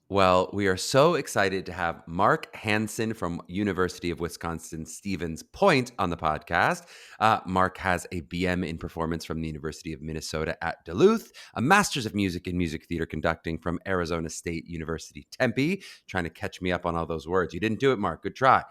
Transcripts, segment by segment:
Well, we are so excited to have Mark Hanson from University of Wisconsin-Stevens Point on the podcast. Mark has a BM in performance from the University of Minnesota at Duluth, a Master's of Music in Music Theater Conducting from Arizona State University, Tempe. Trying to catch me up on all those words. You didn't do it, Mark. Good try.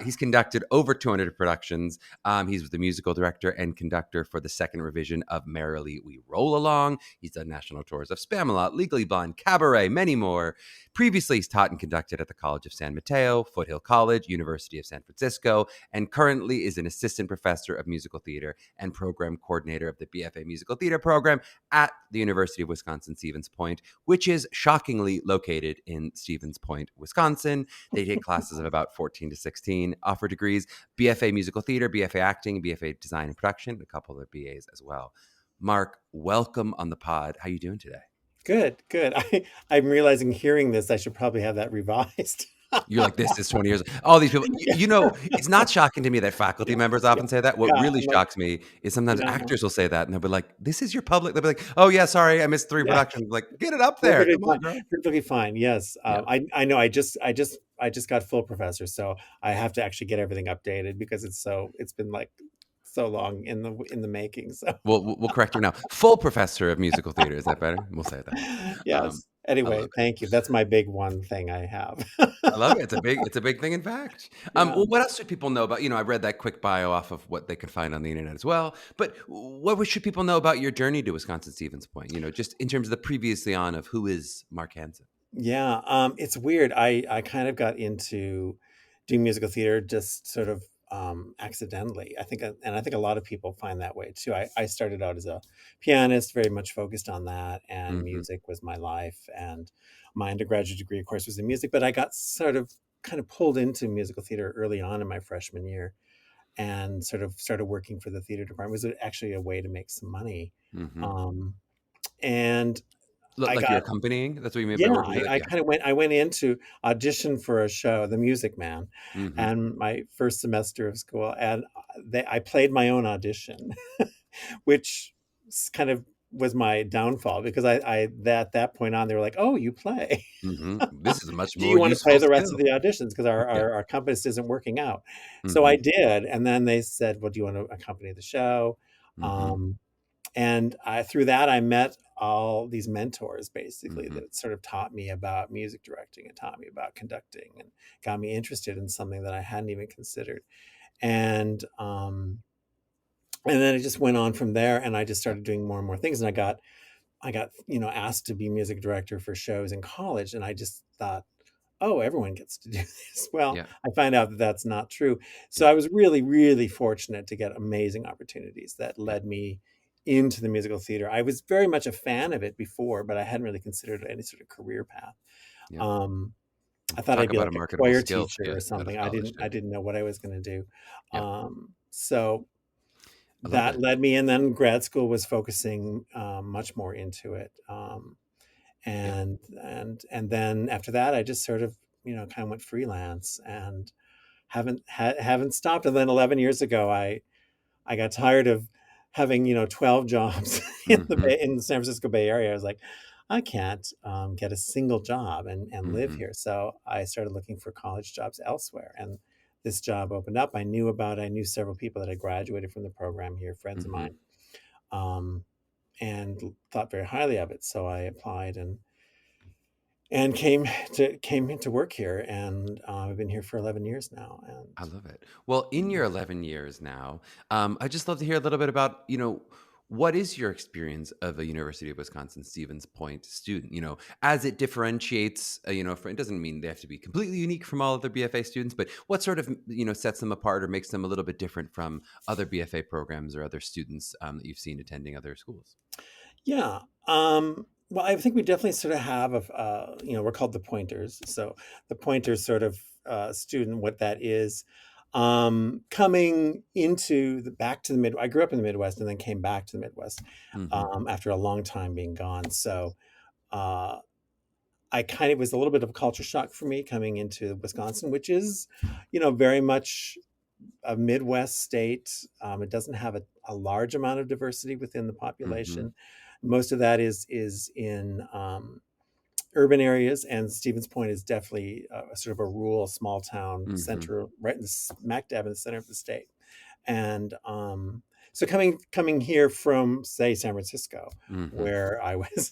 He's conducted over 200 productions. He's the musical director and conductor for the second revision of Merrily We Roll Along. He's done national tours of Spamalot, Legally Blonde, Cabaret, many more. Previously, he's taught and conducted at the College of San Mateo, Foothill College, University of San Francisco, and currently is an assistant professor of musical theater and program coordinator of the BFA Musical Theater program at the University of Wisconsin-Stevens Point, which is shockingly located in Stevens Point, Wisconsin. They take classes of about 14 to 16, offer degrees, BFA Musical Theater, BFA Acting, BFA Design and Production, a couple of BAs as well. Mark, welcome on the pod. How you doing today? Good, good. I'm realizing hearing this, I should probably have that revised. You're like, this is 20 years. All these people, Yeah, it's not shocking to me that faculty yeah, members yeah, often say that. What yeah. really I'm like, shocks me is sometimes yeah, actors will say that and they'll be like, this is your public. They'll be like, oh, yeah, sorry, I missed three yeah. productions. Like, get it up there. Perfectly Come on, fine. girl. Perfectly fine. Yes. Yeah. I know. I just got full professor, so I have to actually get everything updated because it's been like so long in the making. So We'll correct you now. Full professor of musical theater. Is that better? We'll say that. yes. I love Anyway, it. thank you. That's my big one thing I have. I love it. It's a big thing, in fact. Yeah. Well, what else should people know about? I read that quick bio off of what they could find on the internet as well. But should people know about your journey to Wisconsin Stevens Point? Just in terms of the previously on of who is Mark Hanson. Yeah, it's weird. I kind of got into doing musical theater just sort of accidentally. And I think a lot of people find that way too. I started out as a pianist, very much focused on that, and Hmm. music was my life. And my undergraduate degree, of course, was in music, but I got sort of kind of pulled into musical theater early on in my freshman year and sort of started working for the theater department. It was actually a way to make some money. Hmm. Um, and Look I like you're got accompanying. That's what you mean by yeah, working together. I Yeah. kind of went. I went in to audition for a show, The Music Man, Hmm. and my first semester of school, and I played my own audition, which kind of was my downfall because at that point on, they were like, "Oh, you play? Hmm. This is a much Do more you want to play useful the rest of skill. the auditions? Because Yeah. our compass isn't working out." So I Hmm. did, and then they said, "Well, do you want to accompany the show?" Hmm. Um, and through that, I met all these mentors basically Hmm. that sort of taught me about music directing and taught me about conducting and got me interested in something that I hadn't even considered. And and then it just went on from there, and I just Yeah. started doing more and more things. And I got asked to be music director for shows in college, and I just thought, oh, everyone gets to do this. Well, Yeah. I find out that that's not true. So Yeah. I was really, really fortunate to get amazing opportunities that Yeah. led me into the musical theater. I was very much a fan of it before, but I hadn't really considered any sort of career path. Yeah. Um, I thought Talk I'd be about a like a marketable choir skill to teacher or get out something. of college I too. didn't know what I was going to do. Yeah. So I love that it. led me, and then grad school was focusing much more into it. Yeah. And then after that, I just sort of kind of went freelance and haven't stopped. And then 11 years ago, I got tired of having 12 jobs Hmm. in the San Francisco Bay Area. I was like, I can't get a single job and live Hmm. here. So I started looking for college jobs elsewhere, and this job opened up. I knew several people that had graduated from the program here, friends of Hmm. mine, um, and thought very highly of it. So I applied and came to work here, and I've been here for 11 years now. And I love it. Well, in your 11 years now, I just love to hear a little bit about, what is your experience of a University of Wisconsin Stevens Point student, as it differentiates, it doesn't mean they have to be completely unique from all other BFA students, but what sort of, sets them apart or makes them a little bit different from other BFA programs or other students that you've seen attending other schools? yeah, well, I think we definitely sort of have we're called the pointers. So the pointers sort of student, what that is, coming into the back to the mid. I grew up in the Midwest and then came back to the Midwest Hmm. after a long time being gone. So uh, I kind of was a little bit of a culture shock for me coming into Wisconsin, which is, very much a Midwest state. It doesn't have a large amount of diversity within the Hmm. population. Most of that is in urban areas, and Stevens Point is definitely sort of a rural, small town Mm-hmm. center, right in the smack dab in the center of the state. And so coming here from, say, San Francisco, Mm-hmm. where I was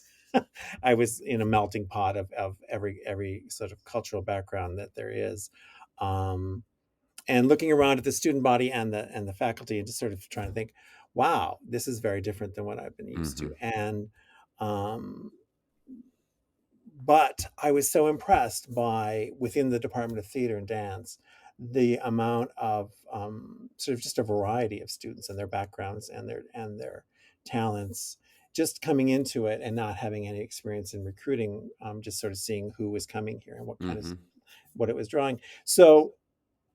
I was in a melting pot of every sort of cultural background that there is. Um, and looking around at the student body and the faculty, and just sort of trying to think, wow, this is very different than what I've been used Mm-hmm. to. And um, but I was so impressed by, within the Department of Theater and Dance, the amount of sort of just a variety of students and their backgrounds and their talents, just coming into it and not having any experience in recruiting, just sort of seeing who was coming here and what kind of Mm-hmm. what it was drawing. So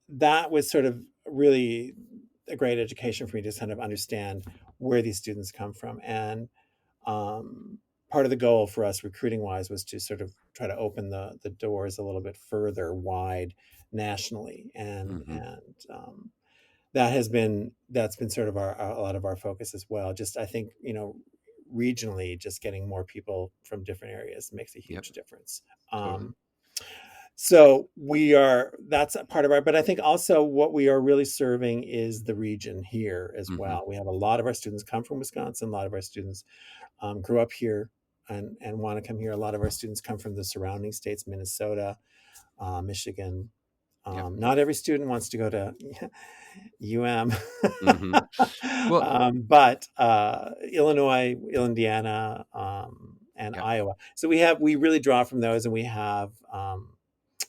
that was sort of really a great education for me to kind of understand where these students come from. And um, part of the goal for us recruiting wise was to sort of try to open the doors a little bit further wide nationally. Mm-hmm. And that's been sort of a lot of our focus as well. Just, I think, regionally, just getting more people from different areas makes a Yep. huge difference. Totally. So that's a part of our, but I think also what we are really serving is the region here as Mm-hmm. well. We have a lot of our students come from Wisconsin. A lot of our students grew up here and want to come here. A lot of our students come from the surrounding states, Minnesota, Michigan. Yep. Not every student wants to go to UM, Mm-hmm. Well, but Illinois, Indiana, and yep. Iowa. So we really draw from those, and we have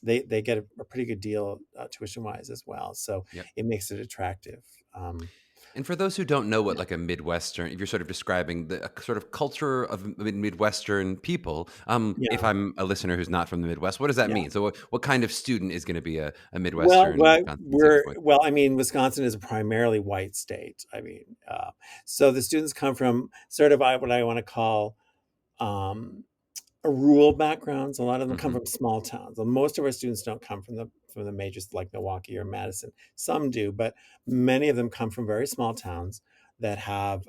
they get a pretty good deal tuition wise as well. So Yep. it makes it attractive. Um, And for those who don't know what like a Midwestern, if you're sort of describing the sort of culture of Midwestern people, if yeah, I'm a listener who's not from the Midwest, what does that yeah. mean? So what kind of student is going to be a Well, Midwestern well, Wisconsin Stevens Point? I mean, Wisconsin is a primarily white state. I mean, so the students come from sort of what I want to call um, rural backgrounds. A lot of them come Mm-hmm. from small towns. And most of our students don't come from the majors like Milwaukee or Madison. Some do, but many of them come from very small towns that have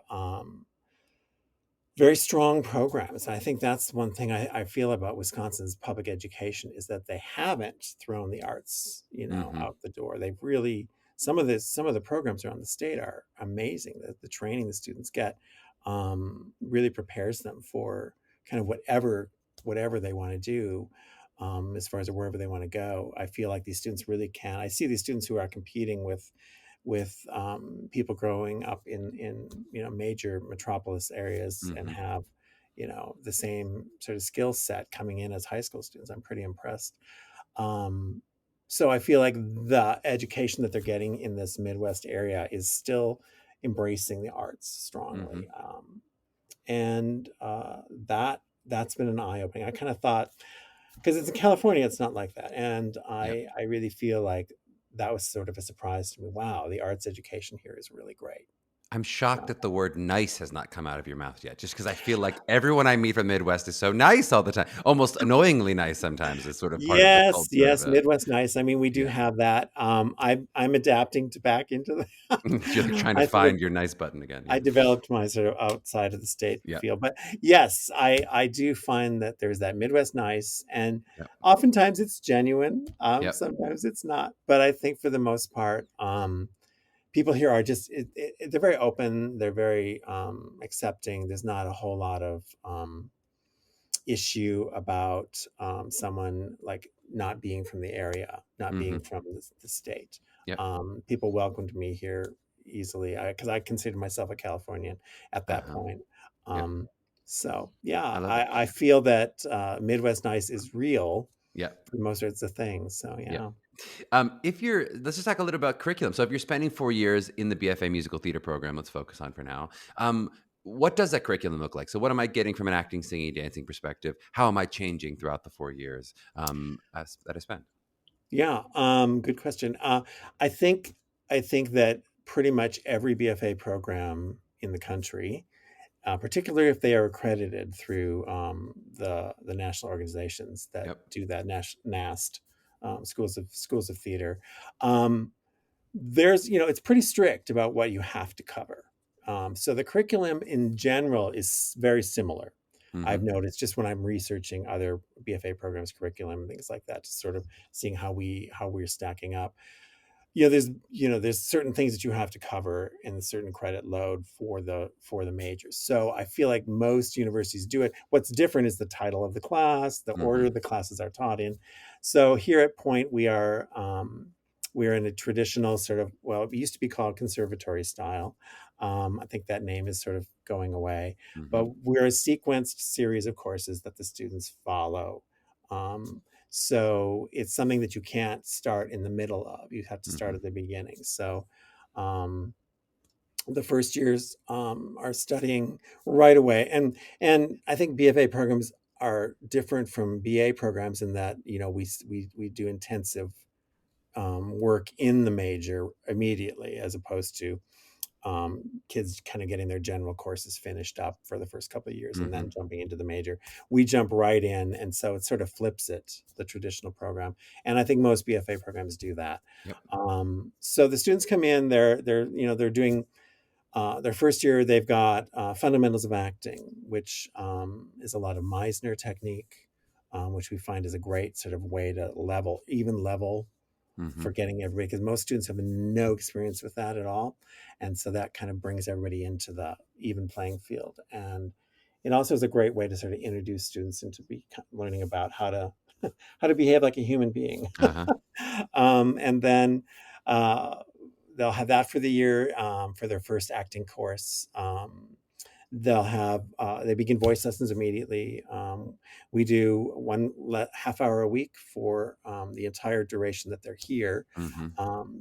very strong programs. I think that's one thing I feel about Wisconsin's public education, is that they haven't thrown the arts, Mm-hmm. out the door. They've really, some of the programs around the state are amazing. The training the students get really prepares them for kind of whatever they want to do, as far as wherever they want to go. I feel like these students really can. I see these students who are competing with people growing up in major metropolis areas, and Mm-hmm. have the same sort of skill set coming in as high school students. I'm pretty impressed. um, so I feel like the education that they're getting in this Midwest area is still embracing the arts Mm-hmm. strongly. And that's been an eye-opening. I kind of thought, because it's in California, it's not like that. And Yep. I really feel like that was sort of a surprise to me. Wow, the arts education here is really great. I'm shocked So that the word nice has not come out of your mouth yet, just because I feel like everyone I meet from the Midwest is so nice all the time, almost annoyingly nice sometimes is sort of part of the yes, culture of yes, it. Midwest nice. I mean, we do Yeah. have that. I'm adapting to back into that. You're like trying to I sort of find your nice button again. I Yeah. developed my sort of outside of the state Yeah. feel. But yes, I do find that there's that Midwest nice, and Yep. oftentimes it's genuine. Yep. Sometimes it's not. But I think for the most part, people here are just they're very open. They're very accepting. There's not a whole lot of issue about someone like not being from the area, not being Mm-hmm. from the state. Yep. People welcomed me here easily, because I considered myself a Californian at that Uh-huh. point. Yep. Um, so yeah, I love it. I feel that Midwest nice is real Yep. for most sorts of things. So Yep. yeah. If you're, let's just talk a little about curriculum. So if you're spending 4 years in the BFA musical theater program, let's focus on for now. What does that curriculum look like? So what am I getting from an acting, singing, dancing perspective? How am I changing throughout the 4 years that I spent? Yeah, good question. I think I think that pretty much every BFA program in the country, particularly if they are accredited through the national organizations that Yep. do that, NAST, schools of theater. Um, there's it's pretty strict about what you have to cover. So the curriculum in general is very similar. I've Mm-hmm. noticed just when I'm researching other BFA programs, curriculum, and things like that, just sort of seeing how we're stacking up. There's certain things that you have to cover in a certain credit load for the majors. So I feel like most universities do it. What's different is the title of the class, the Mm-hmm. order the classes are taught in. So here at Point, we're in a traditional sort of, well, it used to be called conservatory style. I think that name is sort of going away, Mm-hmm. but we're a sequenced series of courses that the students follow. Um, so it's something that you can't start in the middle of. You have to start Mm-hmm. at the beginning. So um, the first years are studying right away, and I think BFA programs are different from BA programs in that we do intensive work in the major immediately, as opposed to kids kind of getting their general courses finished up for the first couple of years and Mm-hmm. then jumping into the major. We jump right in, and so it sort of flips it, the traditional program. And I think most BFA programs do that. Yep. So the students come in, they're doing their first year. They've got fundamentals of acting, which is a lot of Meisner technique, which we find is a great sort of way to even level Mm-hmm. for getting everybody, because most students have no experience with that at all, and so that kind of brings everybody into the even playing field. And it also is a great way to sort of introduce students into learning about how to how to behave like a human being. Uh-huh. And then uh, they'll have that for the year, for their first acting course. They begin voice lessons immediately. We do half hour a week for the entire duration that they're here. Mm-hmm.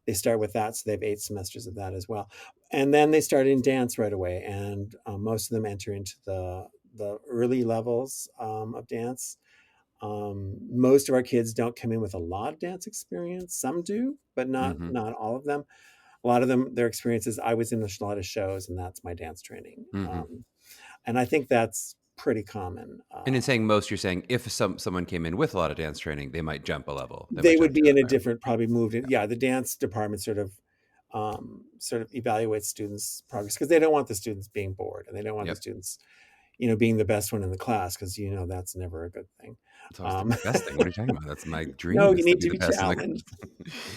They start with that, so they have 8 semesters of that as well. And then they start in dance right away, and most of them enter into the early levels of dance. Most of our kids don't come in with a lot of dance experience. Some do, but not Mm-hmm. not all of them. A lot of them, their experiences, I was in a lot of shows, and that's my dance training. Mm-hmm. And I think that's pretty common. And in saying most, you're saying if someone came in with a lot of dance training, they might jump a level. They might They would jump be down in a there. different, probably moved in. Yeah, the dance department sort of evaluates students' progress, because they don't want the students being bored, and they don't want the Yep. students, being the best one in the class, because that's never a good thing. It's always the Um, best thing. What are you talking about? That's my no, dream you is to need be to the be best in the challenged.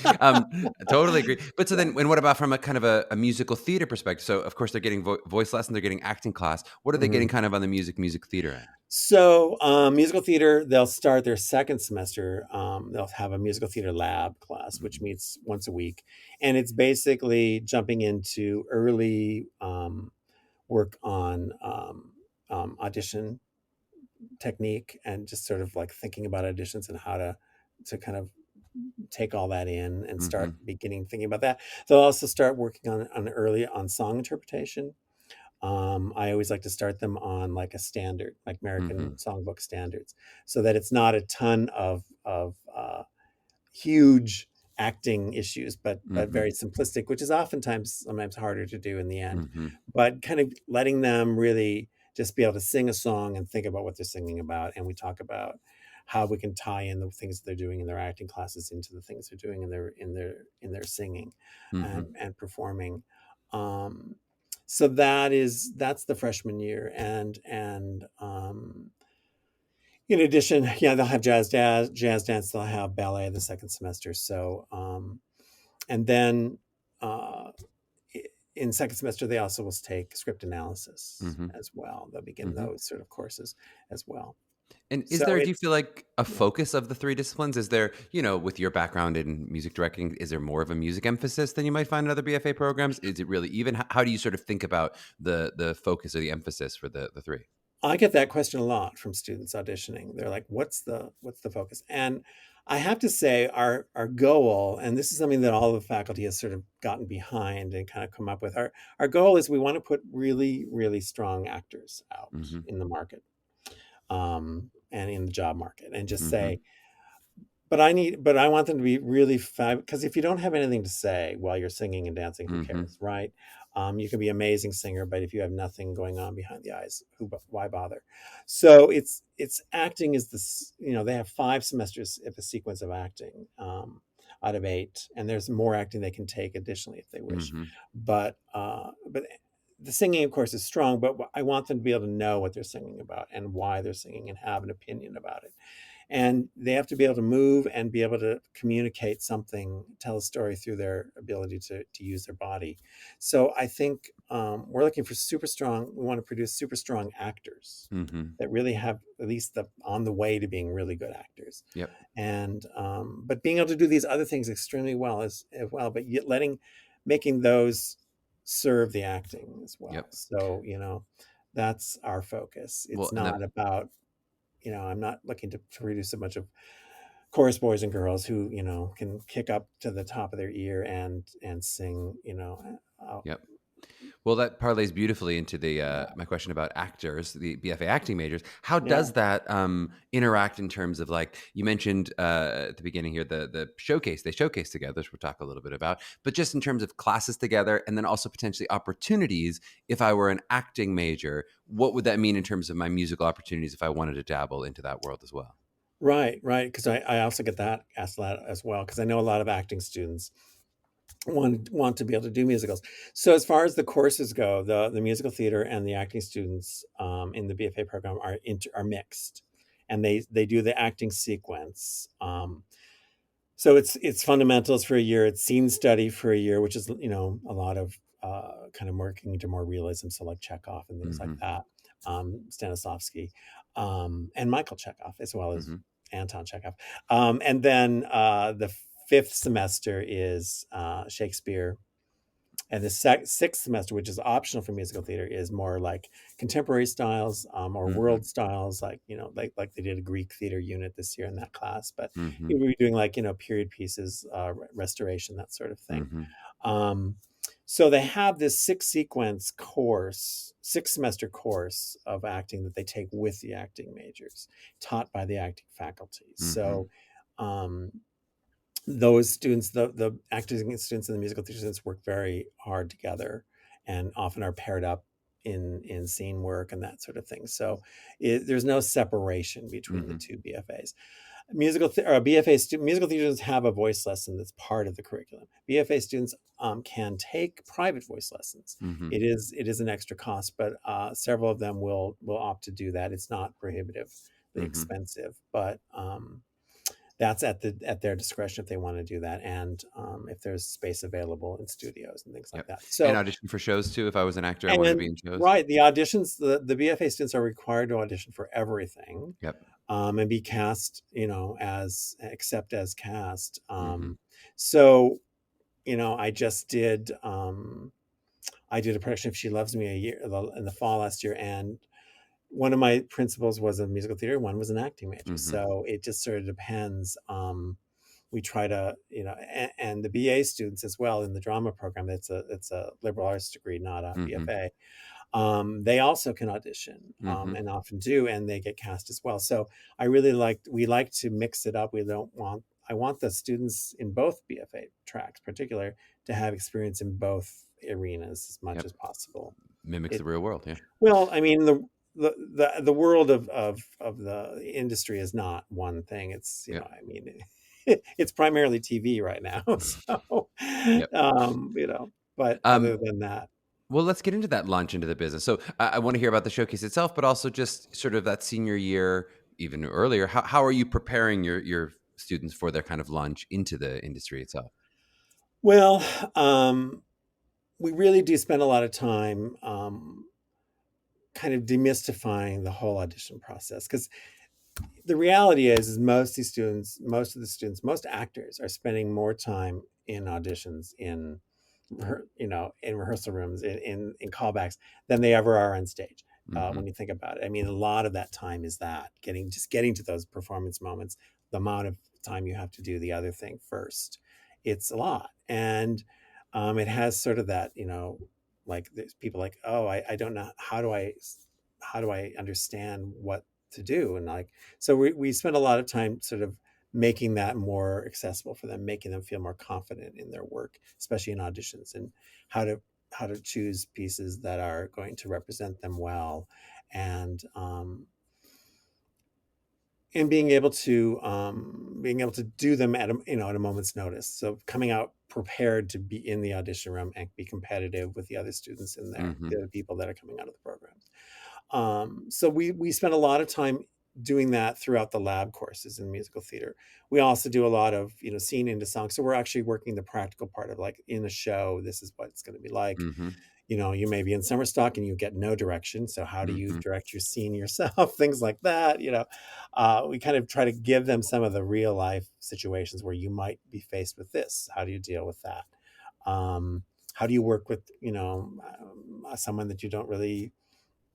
class. I totally agree. But so Yeah. then, and what about from a kind of a musical theater perspective? So of course they're getting voice lessons, they're getting acting class. What are they Mhm. getting kind of on the music theater end? So, musical theater, they'll start their second semester. They'll have a musical theater lab class, which Mhm. meets once a week. And it's basically jumping into early work on audition technique, and just sort of like thinking about auditions and how to kind of take all that in and start Mhm. beginning thinking about that. They'll also start working on early on song interpretation. I always like to start them on like a standard, like American Mhm. songbook standards, so that it's not a ton of huge acting issues, but Mhm. very simplistic, which is sometimes harder to do in the end. Mhm. But kind of letting them really just be able to sing a song and think about what they're singing about, and we talk about how we can tie in the things that they're doing in their acting classes into the things they're doing in their singing Mhm. and performing. Um, so that's the freshman year, and in addition, yeah, they'll have jazz dance, they'll have ballet the second semester. So, and then uh, in second semester, they also will take script analysis Mhm. as well. They'll begin Mhm. those sort of courses as well. And is So there, do you it's, feel like a yeah. focus of the 3 disciplines? Is there, with your background in music directing, is there more of a music emphasis than you might find in other BFA programs? Is it really even? How do you sort of think about the focus or the emphasis for the 3? I get that question a lot from students auditioning. They're like, "What's the focus?" And I have to say, our goal, and this is something that all the faculty has sort of gotten behind and kind of come up with. Our goal is we want to put really, really strong actors out Mhm. in the market, and in the job market, and just Mhm. say, but I want them to be really fab, because if you don't have anything to say while you're singing and dancing, who Mhm. cares, right? You can be an amazing singer, but if you have nothing going on behind the eyes, why bother? So it's acting is this. They have 5 semesters of a sequence of acting, out of 8, and there's more acting they can take additionally if they wish. Mhm. But the singing, of course, is strong, but I want them to be able to know what they're singing about and why they're singing and have an opinion about it. And they have to be able to move and be able to communicate something, tell a story through their ability to use their body. So I think we're looking for we want to produce super strong actors Mm-hmm. that really have at least on the way to being really good actors. Yep. And but being able to do these other things extremely well as well, but yet making those serve the acting as well. Yep. So, that's our focus. Well, It's and not about, I'm not looking to produce a bunch of chorus boys and girls who, can kick up to the top of their ear and sing, yep. Well, that parlays beautifully into the yeah, my question about actors, the BFA acting majors. How yeah. does that interact in terms of, like you mentioned at the beginning here, the showcase they showcase together, which we'll talk a little bit about, but just in terms of classes together, and then also potentially opportunities. If I were an acting major, what would that mean in terms of my musical opportunities if I wanted to dabble into that world as well? Right, right. Because I also get asked that as well, because I know a lot of acting students want to be able to do musicals. So as far as the courses go, the musical theater and the acting students in the BFA program are mixed, and they do the acting sequence. So it's fundamentals for a year, it's scene study for a year, which is a lot of kind of working into more realism, so like Chekhov and things like Mm-hmm. that, Stanislavski, and Michael Chekhov, as well as Mm-hmm. Anton Chekhov, and then the fifth semester is Shakespeare, and the sixth semester, which is optional for musical theater, is more like contemporary styles, or Mm-hmm. world styles, like like they did a Greek theater unit this year in that class. But Mm-hmm. we're doing like period pieces, restoration, that sort of thing. Mm-hmm. Um, so they have this six semester course of acting that they take with the acting majors, taught by the acting faculty. Mm-hmm. So those students, the acting students and the musical theater students, work very hard together, and often are paired up in scene work and that sort of thing. So there's no separation between the Mm-hmm. two BFAs. Musical theater students have a voice lesson that's part of the curriculum. BFA students can take private voice lessons. Mm-hmm. It is an extra cost, but several of them will opt to do that. It's not prohibitively Mm-hmm. expensive, but that's at their discretion if they want to do that, and if there's space available in studios and things like Yep. that. And So, audition for shows too. If I was an actor, I wanted to be and in shows. right, the auditions, the BFA students are required to audition for everything, Yep. and be cast, as accept as cast. Mm-hmm. So, I just did. I did a production of She Loves Me in the fall last year, and one of my principals was a musical theater, one was an acting major. Mm-hmm. So it just sort of depends. We try to, and the BA students as well in the drama program. It's a liberal arts degree, not a Mm-hmm. BFA. They also can audition, Mm-hmm. and often do, and they get cast as well. So we like to mix it up. I want the students in both BFA tracks, particular, to have experience in both arenas as much Yep. as possible. Mimics It the real world. Yeah. well, I mean, the world of the industry is not one thing. It's, Yep. I mean, it's primarily TV right now. So, Yep. but other Um, than that, well, let's get into that launch into the business. So I want to hear about the showcase itself, but also just sort of that senior year, even earlier. How are you preparing your students for their kind of launch into the industry itself? well, we really do spend a lot of time kind of demystifying the whole audition process, because the reality is most actors are spending more time in auditions, in rehearsal rooms, in callbacks, than they ever are on stage. Mm-hmm. When you think about it, I mean, a lot of that time is that getting to those performance moments. The amount of time you have to do the other thing first, it's a lot, and it has sort of that, like there's people like, oh, I don't know, how do I understand what to do, and like, so we spend a lot of time sort of making that more accessible for them, making them feel more confident in their work, especially in auditions, and how to choose pieces that are going to represent them well, and being able to do them at a moment's notice. So coming out prepared to be in the audition room and be competitive with the other students in there, Mm-hmm. the other people that are coming out of the program. So we spend a lot of time doing that throughout the lab courses in musical theater. We also do a lot of, seeing into songs. So we're actually working the practical part of, like, in a show, this is what it's going to be like. Mm-hmm. You may be in summer stock and you get no direction. So how do you Mm-hmm. direct your scene yourself? Things like that. We kind of try to give them some of the real life situations where you might be faced with this. How do you deal with that? How do you work with, someone that you don't really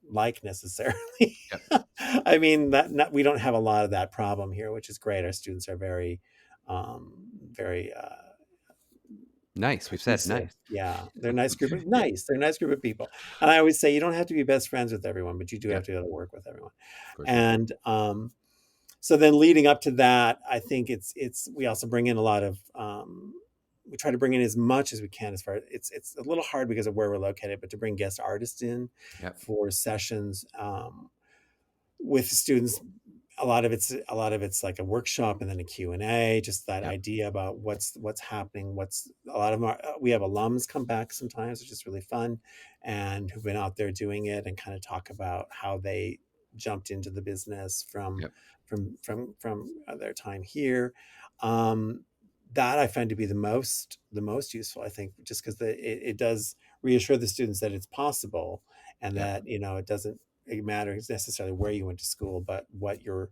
like necessarily? Yep. I mean, we don't have a lot of that problem here, which is great. Our students are very Nice. We've said cohesive. nice. Yeah, they're a nice group of Yeah, nice. They're a nice group of people. And I always say you don't have to be best friends with everyone, but you do have yep, to be able to work with everyone. for sure. And so then leading up to that, I think we also bring in a lot of we try to bring in as much as we can. As far as it's a little hard because of where we're located, but to bring guest artists in Yep. for sessions with students. A lot of it's like a workshop and then a Q&A, just that Yep. idea about what's happening. A lot of we have alums come back sometimes, which is really fun, and who've been out there doing it and kind of talk about how they jumped into the business from Yep. their time here. um, that I find to be the most useful, I think, just because it does reassure the students that it's possible, and Yep. that it doesn't matter necessarily where you went to school, but what you're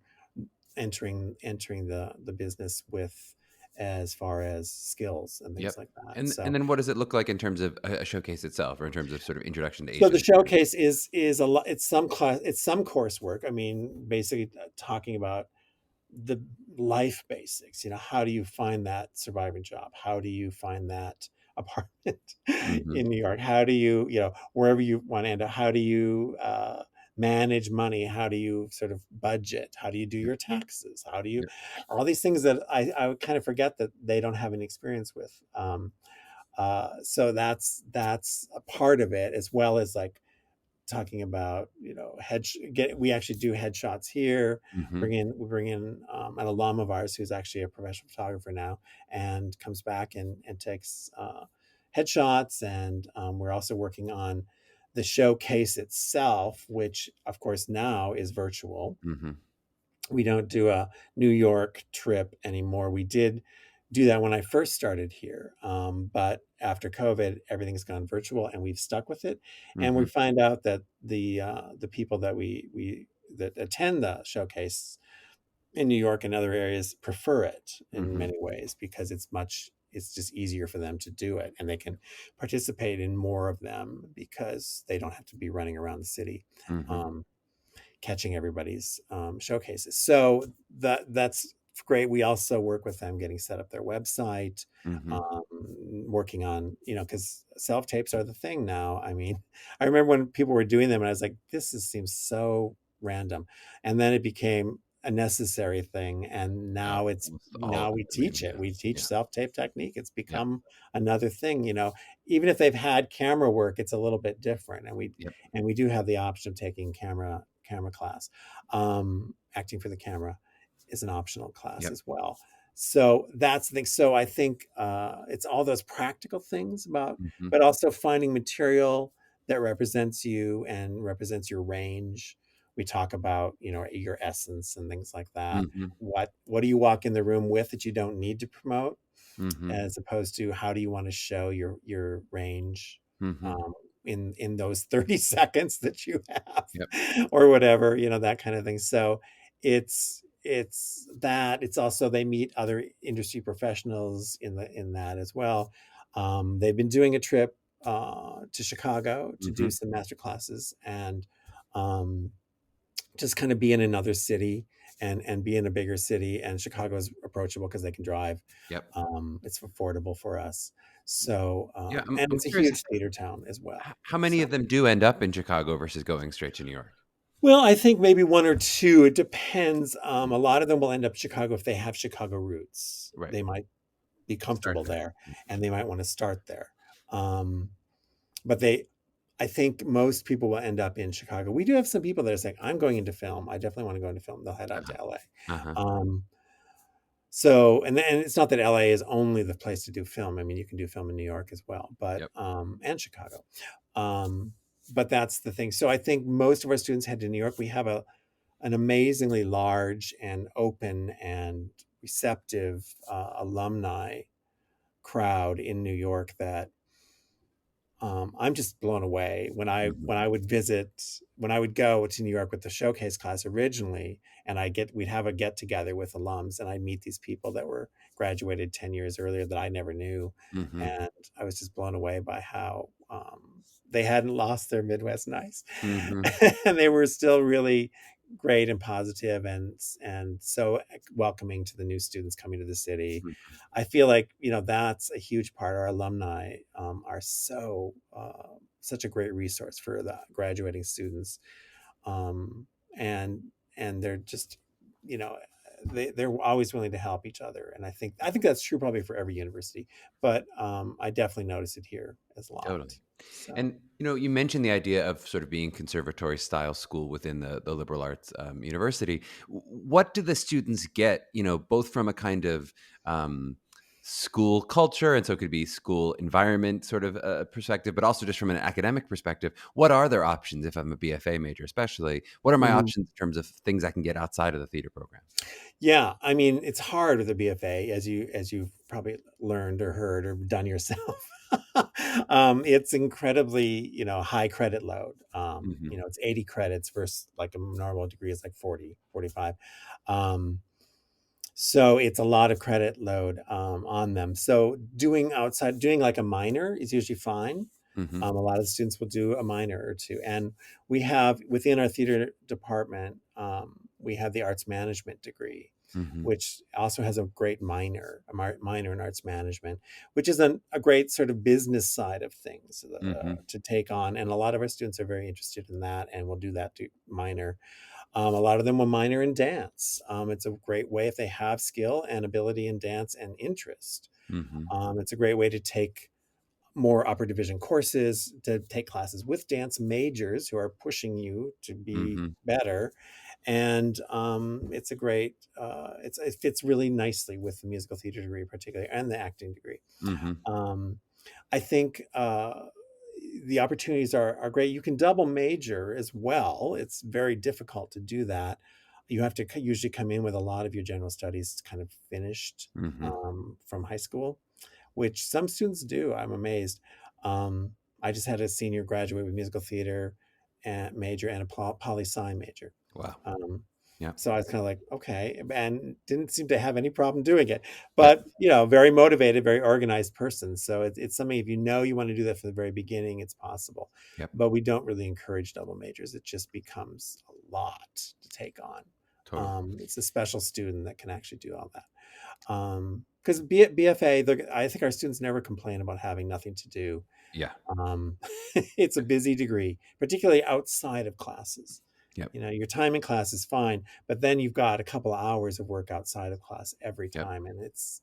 entering the business with, as far as skills and things Yep. like that. And So then what does it look like in terms of a showcase itself, or in terms of sort of introduction to the Asian? showcase is a lot. It's some coursework. I mean, basically talking about the life basics. How do you find that surviving job? How do you find that apartment Mm-hmm. in New York? How do you, wherever you want to end up, how do you manage money? How do you sort of budget? How do you do Yep. your taxes? How do you, Yep. all these things that I would kind of forget that they don't have any experience with. So that's a part of it, as well as, like, talking about, we actually do headshots here. Mm-hmm. We bring in an alum of ours who's actually a professional photographer now, and comes back and takes headshots. And we're also working on the showcase itself, which of course now is virtual. Mm-hmm. We don't do a New York trip anymore. We did do that when I first started here, but after COVID, everything's gone virtual, and we've stuck with it. And we Mm-hmm. find out that the people that we that attend the showcase in New York and other areas prefer it in Mm-hmm. many ways, because it's just easier for them to do it, and they can participate in more of them because they don't have to be running around the city. Mm-hmm. Um, Catching everybody's showcases. So that's great. We also work with them getting set up their website, Mm-hmm. um, working on, because self tapes are the thing now. I mean, I remember when people were doing them, and I was like, seems so random, and then it became a necessary thing, and Yeah. Almost all of now it we really teach it. We does. teach Yeah. self tape technique. It's Yep. become another thing. Even if they've had camera work, it's a little bit different, and Yep. we do have the option of taking camera class. Acting for the camera is an optional class Yep. as well. So that's the thing. So I think it's all those practical things about, Mm-hmm. but also finding material that represents you and represents your range. We talk about, your essence and things like that. Mm-hmm. What do you walk in the room with that you don't need to promote, Mm-hmm. as opposed to how do you want to show your range, Mm-hmm. um, in those 30 seconds that you have, Yep. or whatever, that kind of thing. So it's also, they meet other industry professionals in that as well. They've been doing a trip to Chicago to Mm-hmm. do some master classes, and um, just kind of be in another city, and be in a bigger city. And Chicago is approachable because they can drive. Yep. It's affordable for us. So Yeah. and I'm it's a curious. huge theater town as well. How many So, of them do end up in Chicago versus going straight to New York? well, I think maybe one or two. It depends. A lot of them will end up in Chicago if they have Chicago roots. Right. They might be Start comfortable there. there, and they might want to start there. Um, but I think most people will end up in Chicago. We do have some people that are saying, "I'm going into film. I definitely want to go into film." They'll head out Uh-huh. to LA. Uh-huh. Um, So, and it's not that LA is only the place to do film. I mean, you can do film in New York as well, but Yep. and Chicago. Um, but that's the thing. So I think most of our students head to New York. We have an amazingly large and open and receptive alumni crowd in New York that I'm just blown away Hmm. when I would go to New York with the showcase class originally, and we'd have a get together with alums, and I'd meet these people that were graduated 10 years earlier that I never knew, Hmm. and I was just blown away by how they hadn't lost their Midwest nice, Hmm. and they were still really great and positive and so welcoming to the new students coming to the city. I feel like, that's a huge part. Our alumni are such a great resource for the graduating students, um, and they're just, you know, they're always willing to help each other, and I think that's true probably for every university, but I definitely notice it here as a lot. Totally. So. And you mentioned the idea of sort of being conservatory style school within the liberal arts university. What do the students get? Both from a kind of school culture, and so it could be school environment sort of perspective, but also just from an academic perspective. What are their options if I'm a BFA major, especially? What are my Mhm. options in terms of things I can get outside of the theater program? Yeah, I mean, it's hard with a BFA, as you've probably learned or heard or done yourself. It's incredibly, high credit load. Hmm. It's 80 credits versus like a normal degree is like 40, 45. Um, so it's a lot of credit load on them. So doing like a minor is usually fine. Hmm. A lot of students will do a minor or two. And we have within our theater department, we have the arts management degree, Hmm. which also has a great minor in arts management, which is a great sort of business side of things Hmm. to take on. And a lot of our students are very interested in that and will do that to minor. A lot of them will minor in dance. It's a great way if they have skill and ability in dance and interest. Hmm. It's a great way to take more upper division courses, to take classes with dance majors who are pushing you to be Hmm. better. And it's a great, it fits really nicely with the musical theater degree, particularly, and the acting degree. Hmm. Um, I think the opportunities are great. You can double major as well. It's very difficult to do that. You have to usually come in with a lot of your general studies kind of finished Hmm. from high school, which some students do. I'm amazed. Um, I just had a senior graduate with musical theater and major and a poli sci major. Wow. Um, Yeah. so I was kind of like, okay, and didn't seem to have any problem doing it. Yep. But very motivated, very organized person. So it's something, if you want to do that from the very beginning, it's possible. Yep. But we don't really encourage double majors. It just becomes a lot to take on. Totally. It's a special student that can actually do all that. Because BFA, I think our students never complain about having nothing to do. Yeah. Um, it's a busy degree, particularly outside of classes. Yep. Your time in class is fine, but then you've got a couple of hours of work outside of class every Yep. time, and it's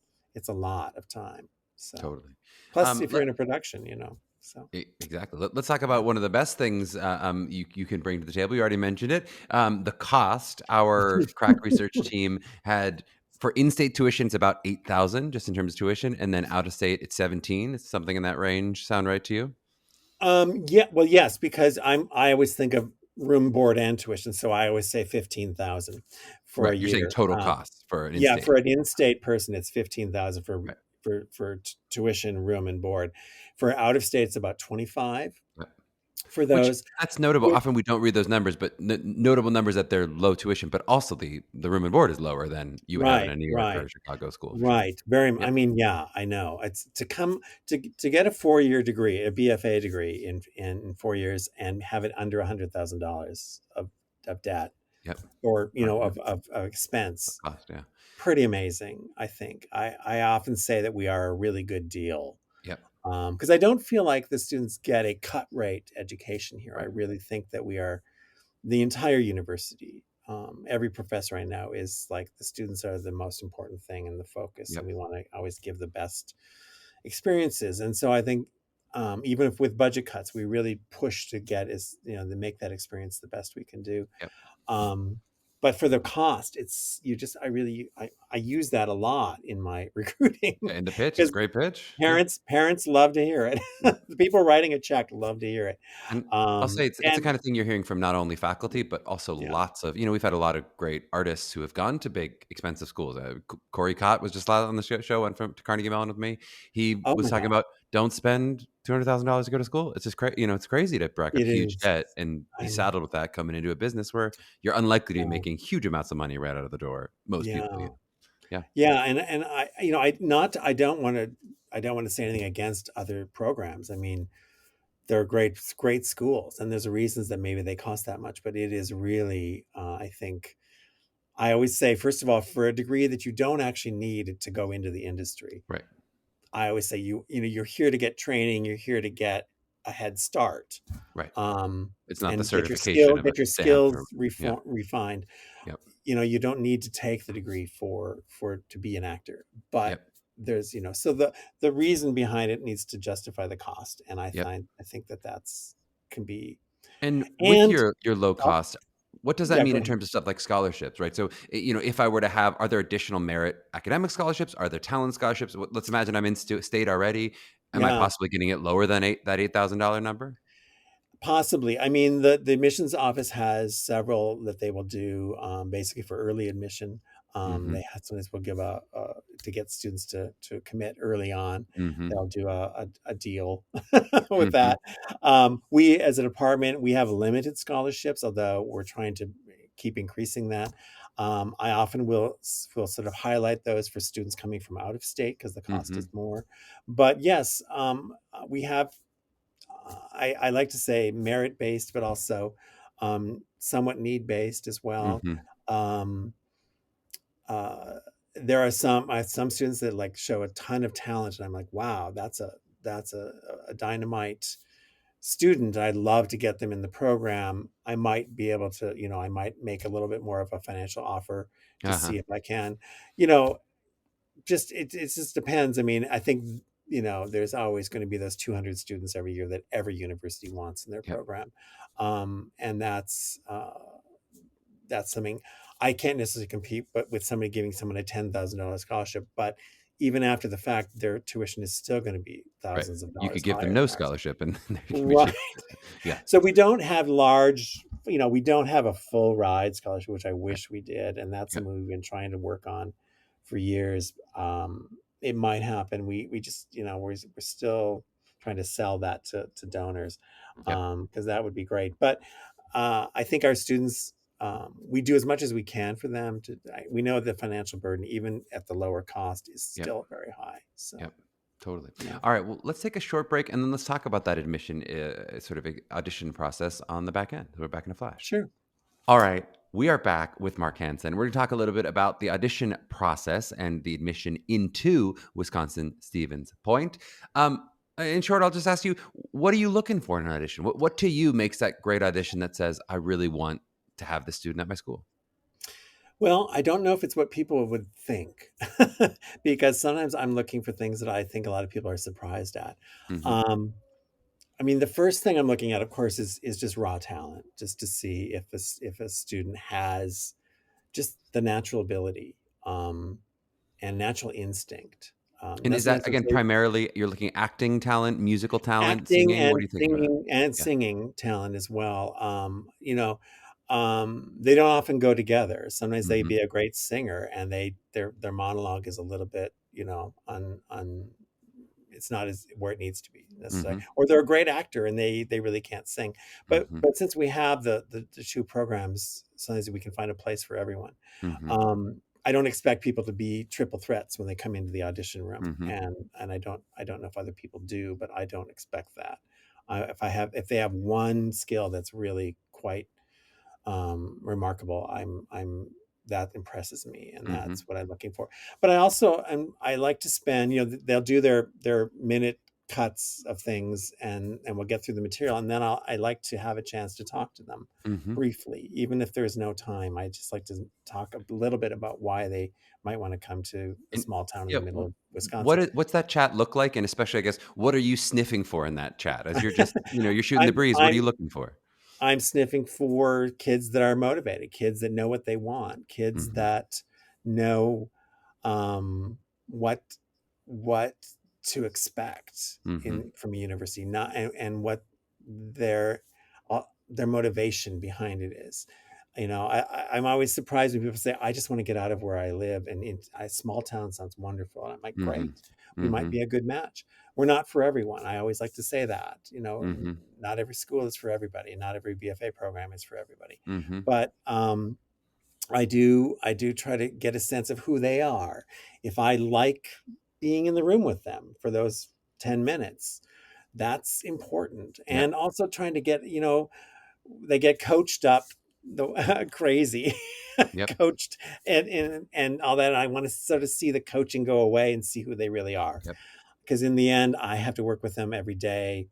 a lot of time. So, Totally. plus if you're Let in a production, so. exactly. Let's talk about one of the best things you can bring to the table. You already mentioned it. The cost. Our crack research team had for in-state tuition, it's about 8,000 just in terms of tuition, and then out of state it's 17. It's something in that range. Sound right to you? Yeah, well, yes, because I always think of room, board, and tuition, so I always say 15,000 for a Right. You're saying year. total cost for an Yeah, in-state. for an in-state person, it's 15,000 Right. for tuition, room, and board. For out of state, it's about 25 Right. for Which those. that's notable. Which, Often we don't read those numbers, but notable numbers that they're low tuition, but also the room and board is lower than you would have in right, a New York or right, a Chicago school for sure. right. Very. Yep. I mean, yeah, I know. It's to get a 4-year degree, a BFA degree in 4 years, and have it under $100,000 of debt, Yep. or Right. Yep. of expense. Cost. Yeah. Pretty amazing, I think. I often say that we are a really good deal, Yep. because I don't feel like the students get a cut rate education here. I Right. really think that we are the entire university. Every professor I know is like, the students are the most important thing and the focus, and Yep. we want to always give the best experiences. And so I think, even if with budget cuts, we really push to get to make that experience the best we can do. Yep. Um, but for the cost, it's you just I use that a lot in my recruiting Yeah, and the pitch is because great pitch. Yeah. parents love to hear it. Yeah. The people writing a check love to hear it. And I'll say it's the And kind of thing you're hearing from not only faculty, but also yeah. lots of, we've had a lot of great artists who have gone to big, expensive schools. Corey Cott was just on the show, went from to Carnegie Mellon with me. He Oh was my talking God. about don't spend $200,000 to go to school. It's just crazy. It's crazy to rack up It huge is. debt and be I know. saddled with that coming into a business where you're unlikely to be Yeah. making huge amounts of money right out of the door. Most people, Yeah. yeah, Yeah. And I don't want to say anything against other programs. I mean, they're great schools, and there's reasons that maybe they cost that much, but it is really, I think, I always say, first of all, for a degree that you don't actually need to go into the industry, right, I always say you're here to get training, you're here to get a head start, right. um, It's not the and get certification of a your stamp or skills yeah, refined. yep, You don't need to take the degree for to be an actor, but yep, there's so the reason behind it needs to justify the cost, and yep. I think that that's can be. And with And your low oh, cost, what does that yeah, mean go in ahead. terms of stuff like scholarships, right? So, if I were to have, are there additional merit academic scholarships? Are there talent scholarships? Let's imagine I'm in state already. Am I Yeah, possibly getting it lower than that $8,000 number? possibly. I mean, the admissions office has several that they will do, basically for early admission. Mm-hmm. They sometimes will give to get students to commit early on. Mm-hmm. They'll do a deal with Mm-hmm. that. We, as a department, we have limited scholarships, although we're trying to keep increasing that. I often will sort of highlight those for students coming from out of state because the cost Mm-hmm. is more. But yes, we have, I like to say, merit based, but also somewhat need based as well. Mm-hmm. Um, uh, there are some students that like show a ton of talent, and I'm like, wow, that's a dynamite student. I'd love to get them in the program. I might be able to, I might make a little bit more of a financial offer to Uh-huh. see if I can, you know, it just depends. I mean, I think there's always going to be those 200 students every year that every university wants in their Yep. program, and that's something I can't necessarily compete, but with somebody giving someone a $10,000 scholarship, but even after the fact, their tuition is still going to be Right. thousands of You could dollars give them higher no than ours. scholarship and their Right. tuition. Yeah. So we don't have we don't have a full ride scholarship, which I Right. wish we did. And that's Yep. something we've been trying to work on for years. It might happen. We just, we're still trying to sell that to donors, Yep. because that would be great. But I think our students, we do as much as we can for them. We know the financial burden, even at the lower cost, is Yep. still very high. So, Yep. Totally. yeah, All right. Well, let's take a short break and then let's talk about that admission sort of audition process on the back end. We're back in a flash. sure. All right. We are back with Mark Hanson. We're going to talk a little bit about the audition process and the admission into Wisconsin Stevens Point. In short, I'll just ask you, what are you looking for in an audition? What to you makes that great audition that says, I really want to have this student at my school? Well, I don't know if it's what people would think, because sometimes I'm looking for things that I think a lot of people are surprised at. Hmm. Um, I mean, the first thing I'm looking at, of course, is just raw talent, just to see if a student has just the natural ability, and natural instinct. And is Doesn't that, again, necessarily primarily you're looking acting talent, musical talent, acting singing? What and are you thinking about? Yeah. singing talent as well. They don't often go together. Sometimes they Hmm. be a great singer, and their monologue is a little bit, on it's not as where it needs to be necessarily. Hmm. Or they're a great actor and they really can't sing. But Hmm. since we have the two programs, sometimes we can find a place for everyone. Hmm. I don't expect people to be triple threats when they come into the audition room, Hmm. and I don't know if other people do, but I don't expect that. If they have one skill that's really quite, remarkable, I'm that impresses me, and Hmm. that's what I'm looking for. But I like to spend, they'll do their minute cuts of things, and we'll get through the material, and then I like to have a chance to talk to them Hmm. briefly, even if there's no time. I just like to talk a little bit about why they might want to come to a And small town in yeah, the middle of Wisconsin. what's that chat look like? And especially, I guess, what are you sniffing for in that chat as you're just, you're shooting the I'm breeze? What are I'm you looking for? I'm sniffing for kids that are motivated, kids that know what they want, kids Mhm. that know um, what what to expect Mhm. in from a university, not and what their their motivation behind it is. I'm always surprised when people say, "I just want to get out of where I live," and a small town sounds wonderful. And I'm like, Mhm. "Great, we might Mhm. be a good match." We're not for everyone. I always like to say that. Mhm. Not every school is for everybody. Not every BFA program is for everybody. Mhm. But I do try to get a sense of who they are. If I like being in the room with them for those 10 minutes, that's important. Yep. And also trying to get, they get coached up the crazy Yep. coached and all that. I want to sort of see the coaching go away and see who they really are. Yep. Because in the end, I have to work with them every day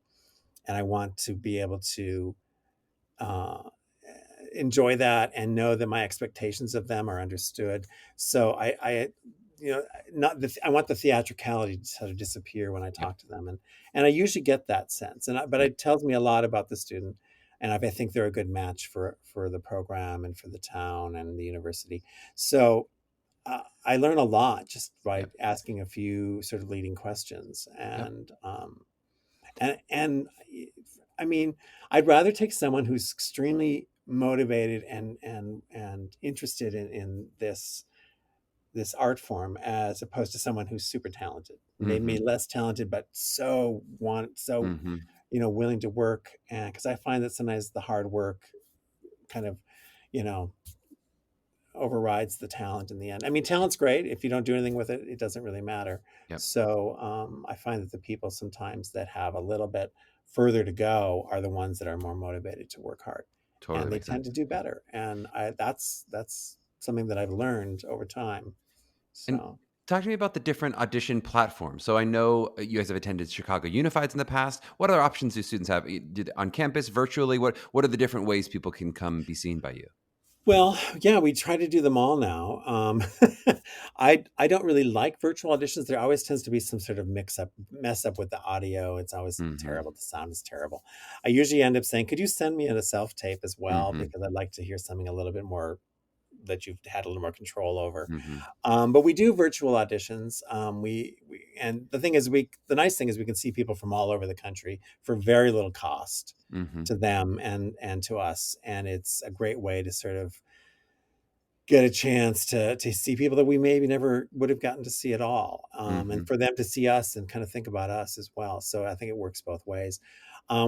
and I want to be able to uh, enjoy that and know that my expectations of them are understood. So you know, not the, I want the theatricality to sort of disappear when I Yep. talk to them, and I usually get that sense, but Yep. it tells me a lot about the student, and I think they're a good match for the program and for the town and the university. So. I learn a lot just by Yep. asking a few sort of leading questions, Yep. and I mean, I'd rather take someone who's extremely motivated and interested in this art form as opposed to someone who's super talented. They may Mhm. be less talented, but so Mhm. willing to work. And because I find that sometimes the hard work kind of you know overrides the talent in the end. I mean, talent's great. If you don't do anything with it, it doesn't really matter. Yep. So I find that the people sometimes that have a little bit further to go are the ones that are more motivated to work hard, Totally and they makes tend to sense. do better. And that's something that I've learned over time. And So. talk to me about the different audition platforms. So I know you guys have attended Chicago Unifieds in the past. What other options do students have? On campus, virtually? What are the different ways people can come be seen by you? Well, yeah, we try to do them all now. I don't really like virtual auditions. There always tends to be some sort of mess up with the audio. It's always Mhm. terrible. The sound is terrible. I usually end up saying, "Could you send me in a self tape as well?" Mhm. Because I'd like to hear something a little bit more that you've had a little more control over. Mhm. But we do virtual auditions. And the nice thing is we can see people from all over the country for very little cost Mhm. to them and to us, and it's a great way to sort of get a chance to see people that we maybe never would have gotten to see at all, and Mhm. for them to see us and kind of think about us as well. So I think it works both ways.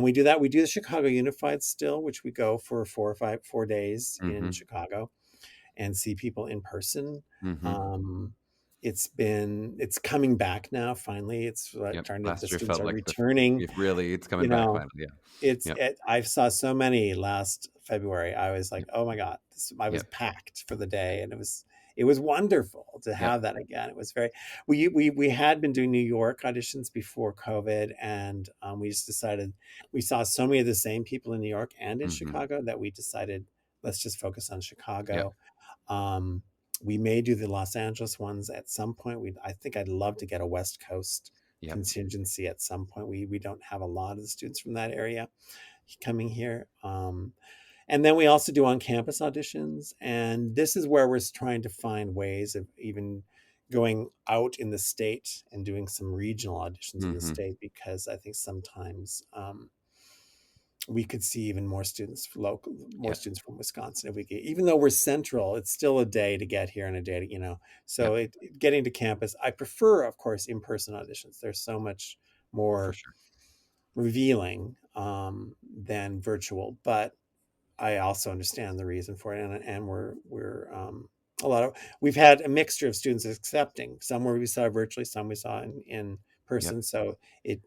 We do that. We do the Chicago Unified still, which we go for 4 days in Mhm. Chicago and see people in person. Mhm. Um, it's coming back now. Finally, it's Yep. starting to, the Last year students felt are like returning. if really it's You coming back know, finally. Yeah. it's Yep. I saw so many last February. I was like, Yep. oh my god, I was Yep. packed for the day, and it was wonderful to Yep. have that again. It was very. We had been doing New York auditions before COVID, and we just decided we saw so many of the same people in New York and in Mhm. Chicago that we decided let's just focus on Yep. Chicago. um, we may do the Los Angeles ones at some point. I think I'd love to get a West Coast Yep. contingency at some point. We don't have a lot of the students from that area coming here. And then we also do on campus auditions. And this is where we're trying to find ways of even going out in the state and doing some regional auditions in the Mhm. state, because I think sometimes we could see even more Yep. students from Wisconsin if we get, even though we're central, it's still a day to get here and a day to. So Yep. getting to campus, I prefer, of course, in-person auditions. They're so much For more sure. revealing than virtual, but I also understand the reason for it. And we're a lot of, we've had a mixture of students accepting, some where we saw virtually, some we saw in Yep. person. So it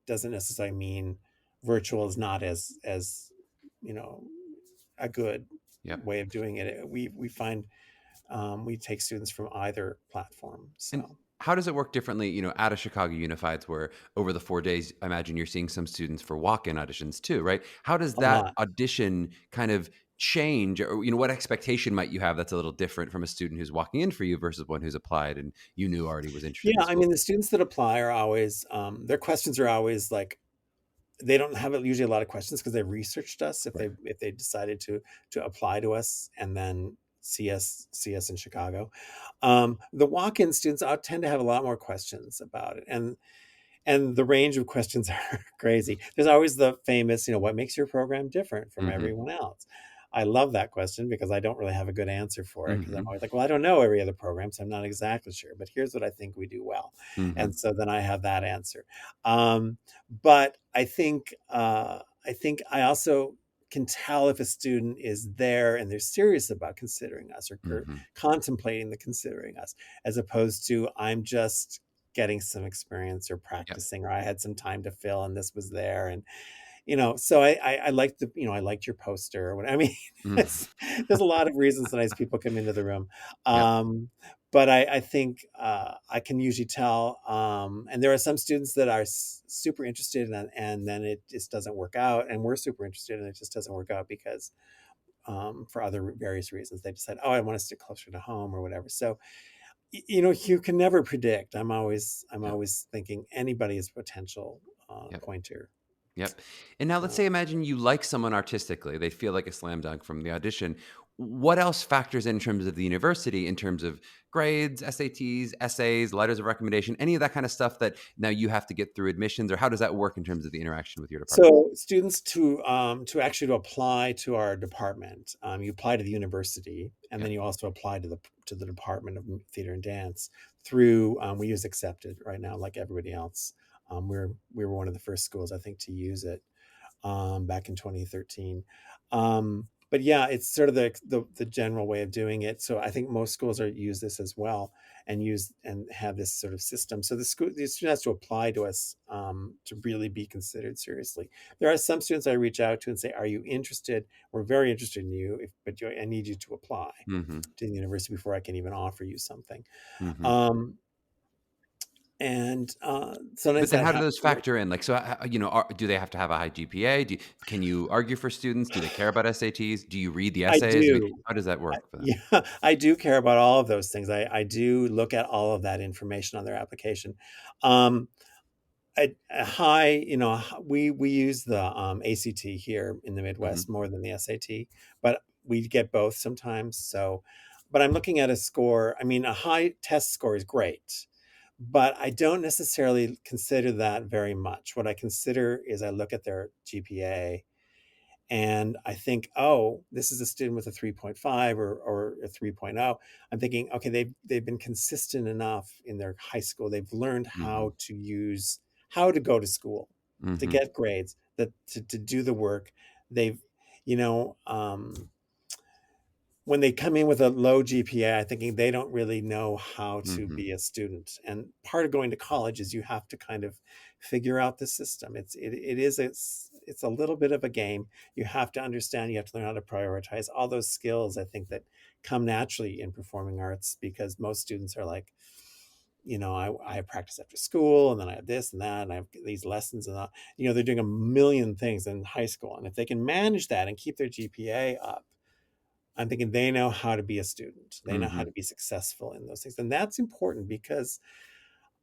doesn't necessarily mean virtual is not as you know a good Yep. way of doing it. We find we take students from either platform. And So how does it work differently, out of Chicago Unifieds where over the 4 days, I imagine you're seeing some students for walk-in auditions too, right? How does a that lot. audition kind of change or, what expectation might you have that's a little different from a student who's walking in for you versus one who's applied and you knew already was interested in Yeah, the I school? mean, the students that apply are always their questions are always like, they don't have usually a lot of questions because they've researched us if Right. they decided to apply to us and then see us in Chicago. The walk-in students tend to have a lot more questions about it, and the range of questions are crazy. There's always the famous, what makes your program different from Mhm. everyone else? I love that question because I don't really have a good answer for it because I'm Mhm. always like, well, I don't know every other program, so I'm not exactly sure, but here's what I think we do well. And Mhm. so then I have that answer. But I think I also can tell if a student is there and they're serious about considering us or Mhm. contemplating the considering us, as opposed to I'm just getting some experience or Yep. practicing, or I had some time to fill and this was there. And, so I liked I liked your poster or what, I mean, Mhm. it's, there's a lot of reasons sometimes people come into the room. Yep. But I think I can usually tell. And there are some students that are super interested and then it just doesn't work out. And we're super interested and it just doesn't work out because for other various reasons, they decide, oh, I want to stick closer to home or whatever. So you can never predict. I'm Yep. always thinking anybody is a potential Yep. pointer. Yep. And now let's So say imagine you like someone artistically. They feel like a slam dunk from the audition. What else factors in terms of the university, in terms of grades, SATs, essays, letters of recommendation, any of that kind of stuff that now you have to get through admissions, or how does that work in terms of the interaction with your department? so students to actually to apply to our department, you apply to the university, and then Yep. you also apply to the Department of Theater and Dance through we use Accepted right now, like everybody else. We were one of the first schools, I think, to use it back in 2013. But yeah, it's sort of the general way of doing it. So I think most schools use this as well, and have this sort of system. So the student has to apply to us to really be considered seriously. There are some students I reach out to and say, "Are you interested? We're very interested in you, I need you to apply Mhm. to the university before I can even offer you something." Mhm. Um, and But sometimes then that how do happens. those factor in? Like, so, do they have to have a high GPA? Can you argue for students? Do they care about SATs? Do you read the I essays? I mean, do. how does that work for them? Yeah, I do care about all of those things. I do look at all of that information on their application. Um, a high, we use the ACT here in the Mhm. Midwest more than the SAT, but we get both sometimes. So, but I'm looking at a score. I mean, a high test score is great, but I don't necessarily consider that very much. What I consider is I look at their GPA and I think, oh, this is a student with a 3.5 or a 3.0. I'm thinking, okay, they've been consistent enough in their high school. They've learned Mhm. how to go to school, to Mhm. get grades, that to do the work. They've, you know, when they come in with a low GPA, I'm thinking they don't really know how to Mhm. be a student. And part of going to college is you have to kind of figure out the system. It's a little bit of a game. You have to understand. You have to learn how to prioritize all those skills. I think that come naturally in performing arts because most students are like, I have practice after school, and then I have this and that, and I have these lessons, and they're doing a million things in high school, and if they can manage that and keep their GPA up, I'm thinking they know how to be a student. They know how Mhm. to be successful in those things. And that's important because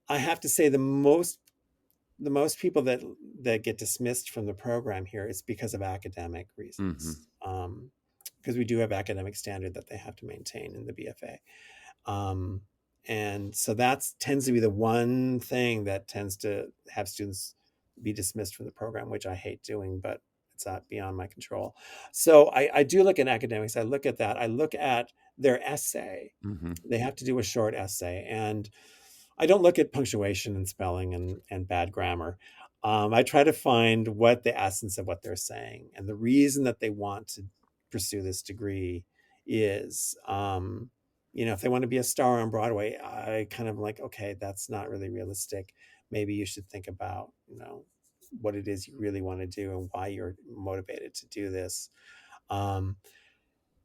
I have to say the most people that get dismissed from the program here is because of academic Mhm. reasons. Because we do have academic standard that they have to maintain in the BFA. Um, and so that tends to be the one thing that tends to have students be dismissed from the program, which I hate doing, but it's not beyond my control. So I do look at academics. I look at that. I look at their essay. Mhm. They have to do a short essay. And I don't look at punctuation and spelling and bad grammar. I try to find what the essence of what they're saying and the reason that they want to pursue this degree is. If they want to be a star on Broadway, I kind of like, okay, that's not really realistic. Maybe you should think about, what it is you really want to do and why you're motivated to do this. Um,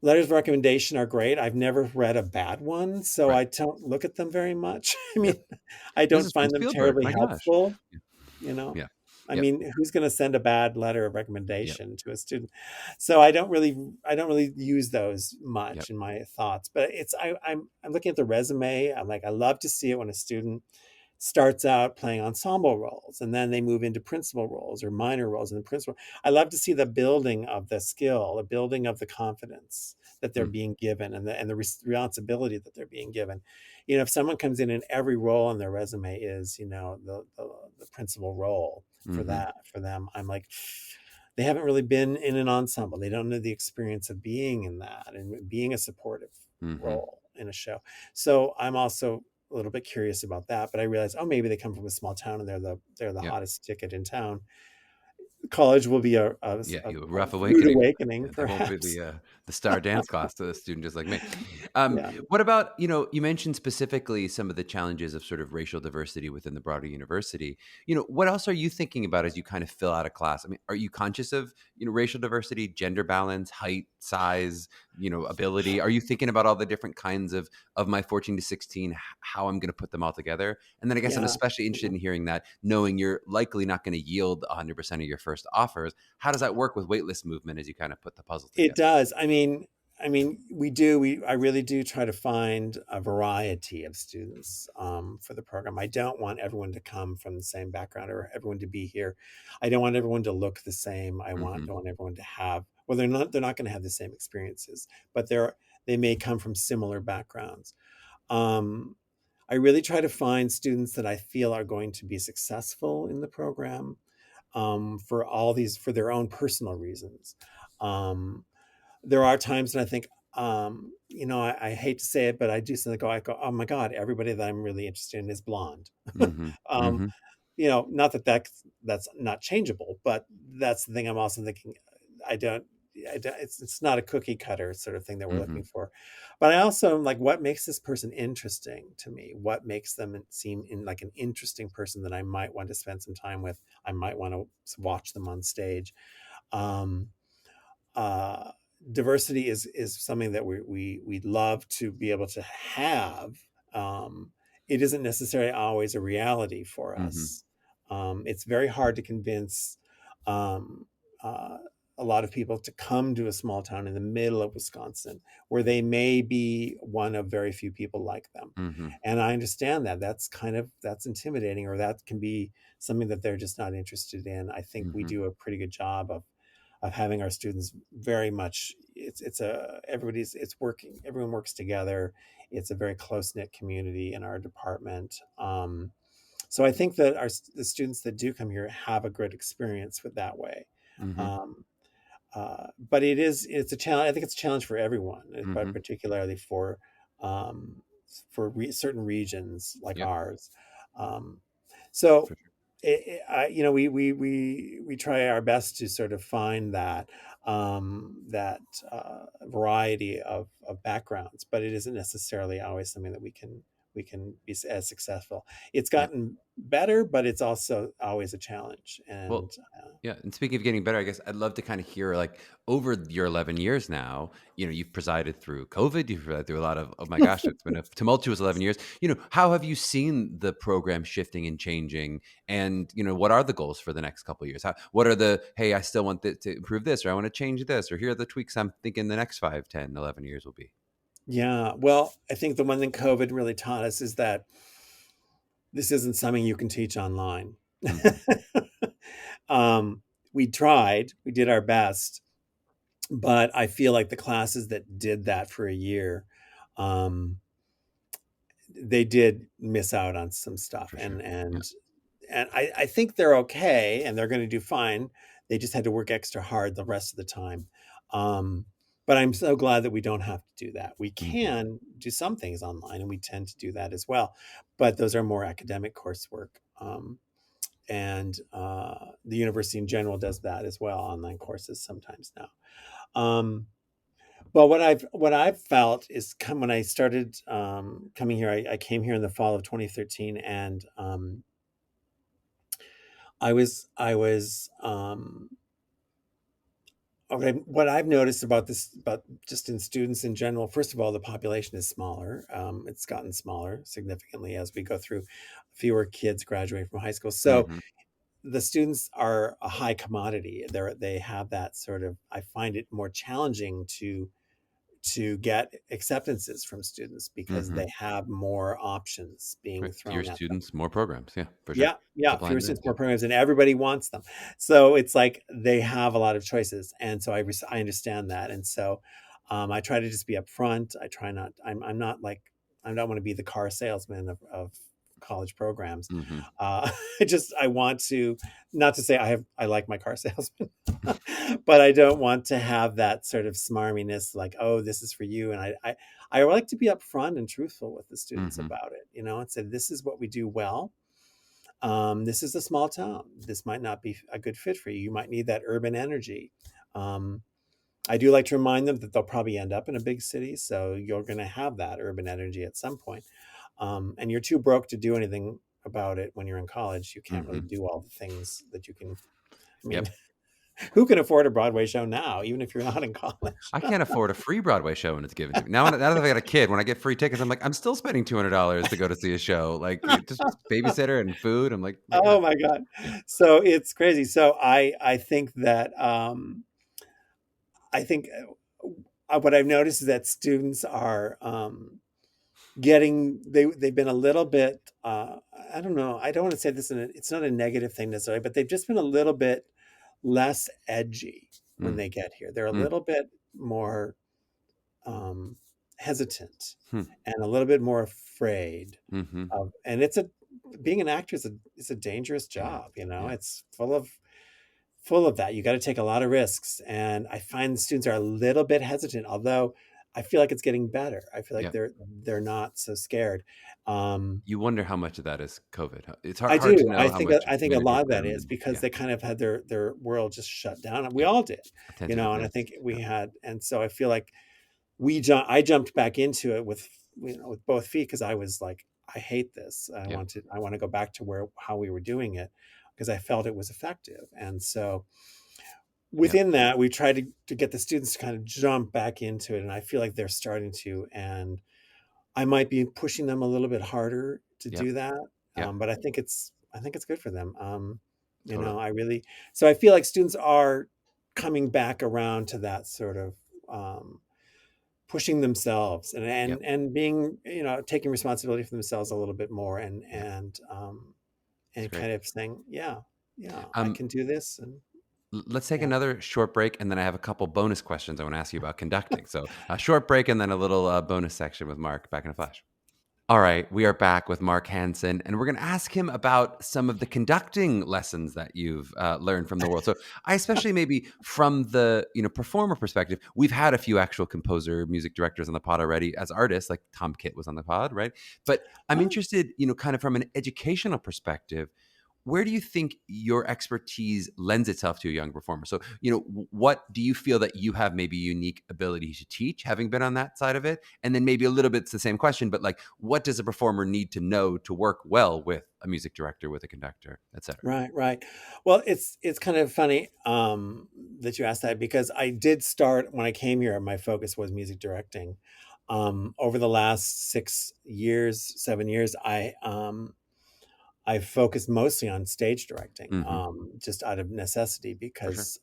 Letters of recommendation are great. I've never read a bad one, so Right. I don't look at them very much. I Yep. mean, I This don't is from find them Spielberg. terribly My gosh. helpful, Yeah. you know? Yeah. I Yep. mean, who's gonna send a bad letter of Yep. recommendation to a student? So I don't really use those Yep. much in my thoughts, but I'm looking at the resume. I'm like, I love to see it when a student starts out playing ensemble roles, and then they move into principal roles or minor roles in the principal. I love to see the building of the skill, the building of the confidence that they're Mm, being given, and the responsibility that they're being given. If someone comes in and every role on their resume is, the principal role mhm, for them, I'm like, they haven't really been in an ensemble. They don't know the experience of being in that and being a supportive mhm. role in a show. So I'm also a little bit curious about that, but I realized, oh, maybe they come from a small town and they're the Yep. hottest ticket in town. College will be Yeah, a you rough rude awakening. awakening, They won't be perhaps. the star dance class to a student just like me. Yeah, What about, you mentioned specifically some of the challenges of sort of racial diversity within the broader university. What else are you thinking about as you kind of fill out a class? I mean, are you conscious of, racial diversity, gender balance, height, size, ability? Are you thinking about all the different kinds of my 14 to 16, how I'm going to put them all together? And then I guess I'm yeah. especially interested in hearing that, knowing you're likely not going to yield 100% of your first offers. How does that work with waitlist movement as you kind of put the puzzle It together? does. I mean, I really do try to find a variety of students for the program. I don't want everyone to come from the same background or everyone to be here. I don't want everyone to look the same. Mhm, Don't want everyone to have, well, they're not going to have the same experiences, but they may come from similar backgrounds. Um, I really try to find students that I feel are going to be successful in the program for their own personal reasons. Um, there are times when I think, I hate to say it, but I do something. I go, oh my God, everybody that I'm really interested in is blonde. mhm, um, mhm, Not that that's not changeable, but that's the thing. I'm also thinking, I don't, it's not a cookie cutter sort of thing that we're looking mhm, for. But I also am like, what makes this person interesting to me? What makes them seem in like an interesting person that I might want to spend some time with? I might want to watch them on stage. Um, uh, Diversity is something that we love to be able to have. Um, it isn't necessarily always a reality for mhm, us. It's very hard to convince um, uh, a lot of people to come to a small town in the middle of Wisconsin where they may be one of very few people like them. mhm, And I understand that that's intimidating, or that can be something that they're just not interested in. I think we mhm, do a pretty good job of having our students very much, it's a everybody's it's working, everyone works together. It's a very close-knit community in our department. So I think that the students that do come here have a good experience with that way. mhm, um, but it's a challenge. I think it's a challenge for everyone, but mhm. particularly um, certain regions like Yep, ours. Um, so for sure. we try our best to sort of find that variety of backgrounds, but it isn't necessarily always something that we can be as successful. It's Yeah. gotten better, but it's also always a challenge. Well, And yeah, and speaking of getting better, I guess I'd love to kind of hear, like, over your 11 years now, you've presided through COVID, you've presided through a lot of, oh my gosh, it's been a tumultuous 11 years. How have you seen the program shifting and changing? And, what are the goals for the next couple of years? What are hey, I still want to improve this, or I want to change this, or here are the tweaks I'm thinking the next 5, 10, 11 years will be? yeah, well, I think the one thing COVID really taught us is that this isn't something you can teach online. Hmm. um, we did our best, but I feel like the classes that did that for a year, um, they did miss out on some stuff, For and sure. Yeah. I think they're okay, and they're going to do fine. They just had to work extra hard the rest of the time. Um, but I'm so glad that we don't have to do that. We Hmm. can do some things online, and we tend to do that as well. But those are more academic coursework. And the university in general does that as well, online courses sometimes now. Um, but what I've felt is when I started coming here, I came here in the fall of 2013, and what I've noticed about this, about just in students in general. First of all, the population is smaller. It's gotten smaller significantly as we go through. Fewer kids graduate from high school, so Hmm. the students are a high commodity. They have that sort of. I find it more challenging to get acceptances from students because Mm-hmm. they have more options being Right. Fewer thrown at them. students, more programs. Yeah, for sure. Yeah, yeah, Supply and fewer demand. students, Yeah. more programs, and everybody wants them. So it's like they have a lot of choices, and so I understand that, and so I try to just be upfront. I try not. I'm not like I don't want to be the car salesman of college programs. Mm-hmm. Uh, I want to not to say I like my car salesman, but I don't want to have that sort of smarminess like, oh, this is for you, and I like to be upfront and truthful with the students Mm-hmm. about it, and say this is what we do well. This is a small town. This might not be a good fit for you. You might need that urban energy. Um, I do like to remind them that they'll probably end up in a big city, so you're going to have that urban energy at some point. And you're too broke to do anything about it when you're in college. You can't really Mm-hmm. do all the things that you can. I mean, Yep. who can afford a Broadway show now, even if you're not in college? I can't afford a free Broadway show when it's given to me. Now that I got a kid, when I get free tickets, I'm like, I'm still spending $200 to go to see a show. Like just babysitter and food. I'm like, my God. Oh my God. Yeah. So it's crazy. So I think that I think what I've noticed is that students are they've been a little bit I don't know, I don't want to say this it's not a negative thing necessarily, but they've just been a little bit less edgy when Mm. they get here. They're a Mm. little bit more hesitant Hmm. and a little bit more afraid Mm-hmm. of, and it's a being an actor is a dangerous Yeah. job. Yeah. It's full of that. You got to take a lot of risks. And I find the students are a little bit hesitant, although I feel like it's getting better. I feel like Yeah. they're not so scared. You wonder how much of that is COVID. It's I hard to do. know how much I think a community lot of that is environment. because Yeah. they kind of had their world just shut down. We Yeah. all did, Attentive. and I Yes. think Yeah. we had, and so I feel like I jumped back into it with with both feet because I was like, I hate this. Yeah. I want to go back to where how we were doing it because I felt it was effective, and so Yeah. within that, we tried to get the students to kind of jump back into it, and I feel like they're starting to. And I might be pushing them a little bit harder to Yeah. do that, Yeah. but I think it's good for them. Totally. I really so I feel like students are coming back around to that sort of pushing themselves Yep. and being taking responsibility for themselves a little bit more Yeah. It's and great. kind of saying yeah I Um, can do this and let's take yeah. another short break, and then I have a couple bonus questions I want to ask you about conducting. So a short break, and then a little bonus section with Mark. Back in a flash. All right, we are back with Mark Hanson, and we're going to ask him about some of the conducting lessons that you've learned from the world. So, I especially maybe from the performer perspective, we've had a few actual composer, music directors on the pod already as artists, like Tom Kitt was on the pod, right? But I'm Oh, interested, kind of from an educational perspective, where do you think your expertise lends itself to a young performer? So, what do you feel that you have maybe unique ability to teach, having been on that side of it? And then maybe a little bit it's the same question, but like, what does a performer need to know to work well with a music director, with a conductor, et cetera? right. Well, it's kind of funny that you asked that because I did start when I came here. My focus was music directing. Over the last 6 years, 7 years, I focused mostly on stage directing, Mm-hmm. just out of necessity For sure. because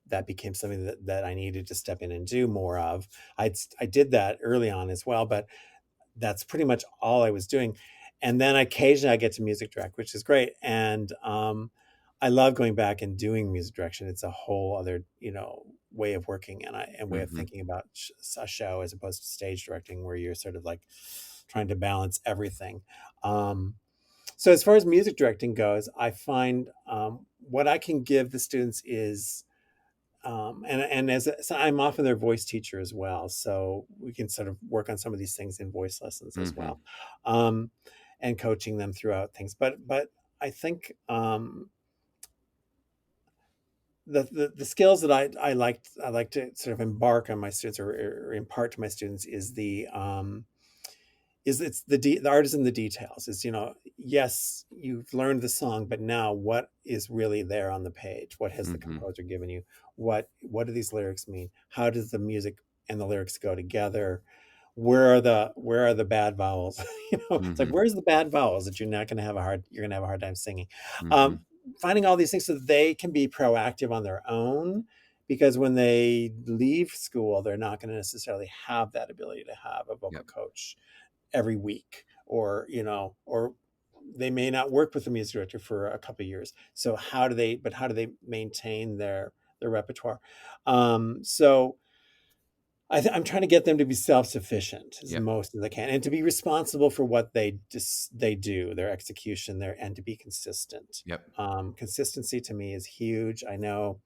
that became something that I needed to step in and do more of. I did that early on as well, but that's pretty much all I was doing. And then occasionally I get to music direct, which is great. And I love going back and doing music direction. It's a whole other, way of working and way of Mm-hmm. thinking about a show as opposed to stage directing, where you're sort of like trying to balance everything. Um, so as far as music directing goes, I find what I can give the students is so I'm often their voice teacher as well, so we can sort of work on some of these things in voice lessons as Mm-hmm. well, um, and coaching them throughout things. But I think the skills that I like to sort of embark on my students or impart to my students is it's the art is in the details. Is yes, you've learned the song, but now what is really there on the page? What has the Mm-hmm. composer given you? What do these lyrics mean? How does the music and the lyrics go together? Where are the bad vowels? It's like, Mm-hmm. where's the bad vowels that you're gonna have a hard time singing? Mm-hmm. um, Finding all these things so that they can be proactive on their own, because when they leave school, they're not going to necessarily have that ability to have a vocal Yep. coach every week, or or they may not work with the music director for a couple of years. So how do they maintain their repertoire? So I'm trying to get them to be self-sufficient as Yep. most as I can, and to be responsible for what they do, their execution there, and to be consistent. Yep. Consistency to me is huge. I know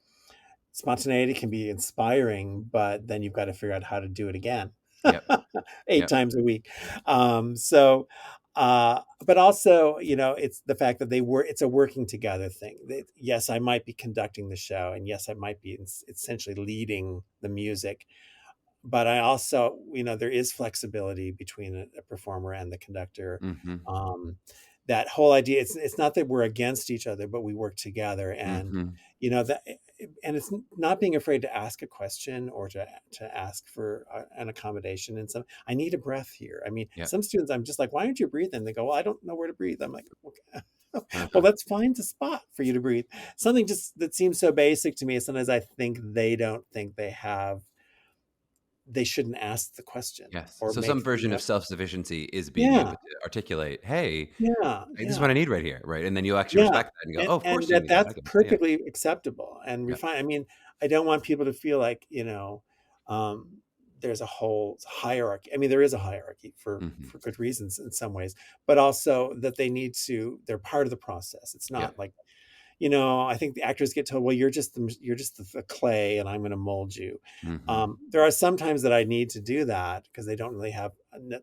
spontaneity can be inspiring, but then you've got to figure out how to do it again, Yep. 8 Yep. times a week. So, but also, it's the fact that it's a working together thing. Yes, I might be conducting the show, and yes, I might be essentially leading the music, but I also, there is flexibility between a performer and the conductor. Mm-hmm. That whole idea, it's not that we're against each other, but we work together. And Mm-hmm. that, and it's not being afraid to ask a question, or to ask for an accommodation. And I need a breath here. I mean, Yep. some students, I'm just like, why aren't you breathing? They go, well, I don't know where to breathe. I'm like, okay. Uh-huh. Well, let's find a spot for you to breathe. Something just that seems so basic to me. Sometimes I think they don't think they shouldn't ask the question, Yes. or So some make, version of self-sufficiency is being able yeah, to articulate, hey, yeah, this is what yeah. I need right here. Right. And then you'll actually Yeah, respect that and go, oh, of and course you need that. I that's get it. Yeah. perfectly acceptable and Yep. refined. I mean, I don't want people to feel like, um, there's a whole hierarchy. I mean, there is a hierarchy Mm-hmm. for good reasons in some ways, but also that they're part of the process. It's Yep. not like, I think the actors get told, well, you're just the clay, and I'm going to mold you. Mm-hmm. There are some times that I need to do that because they don't really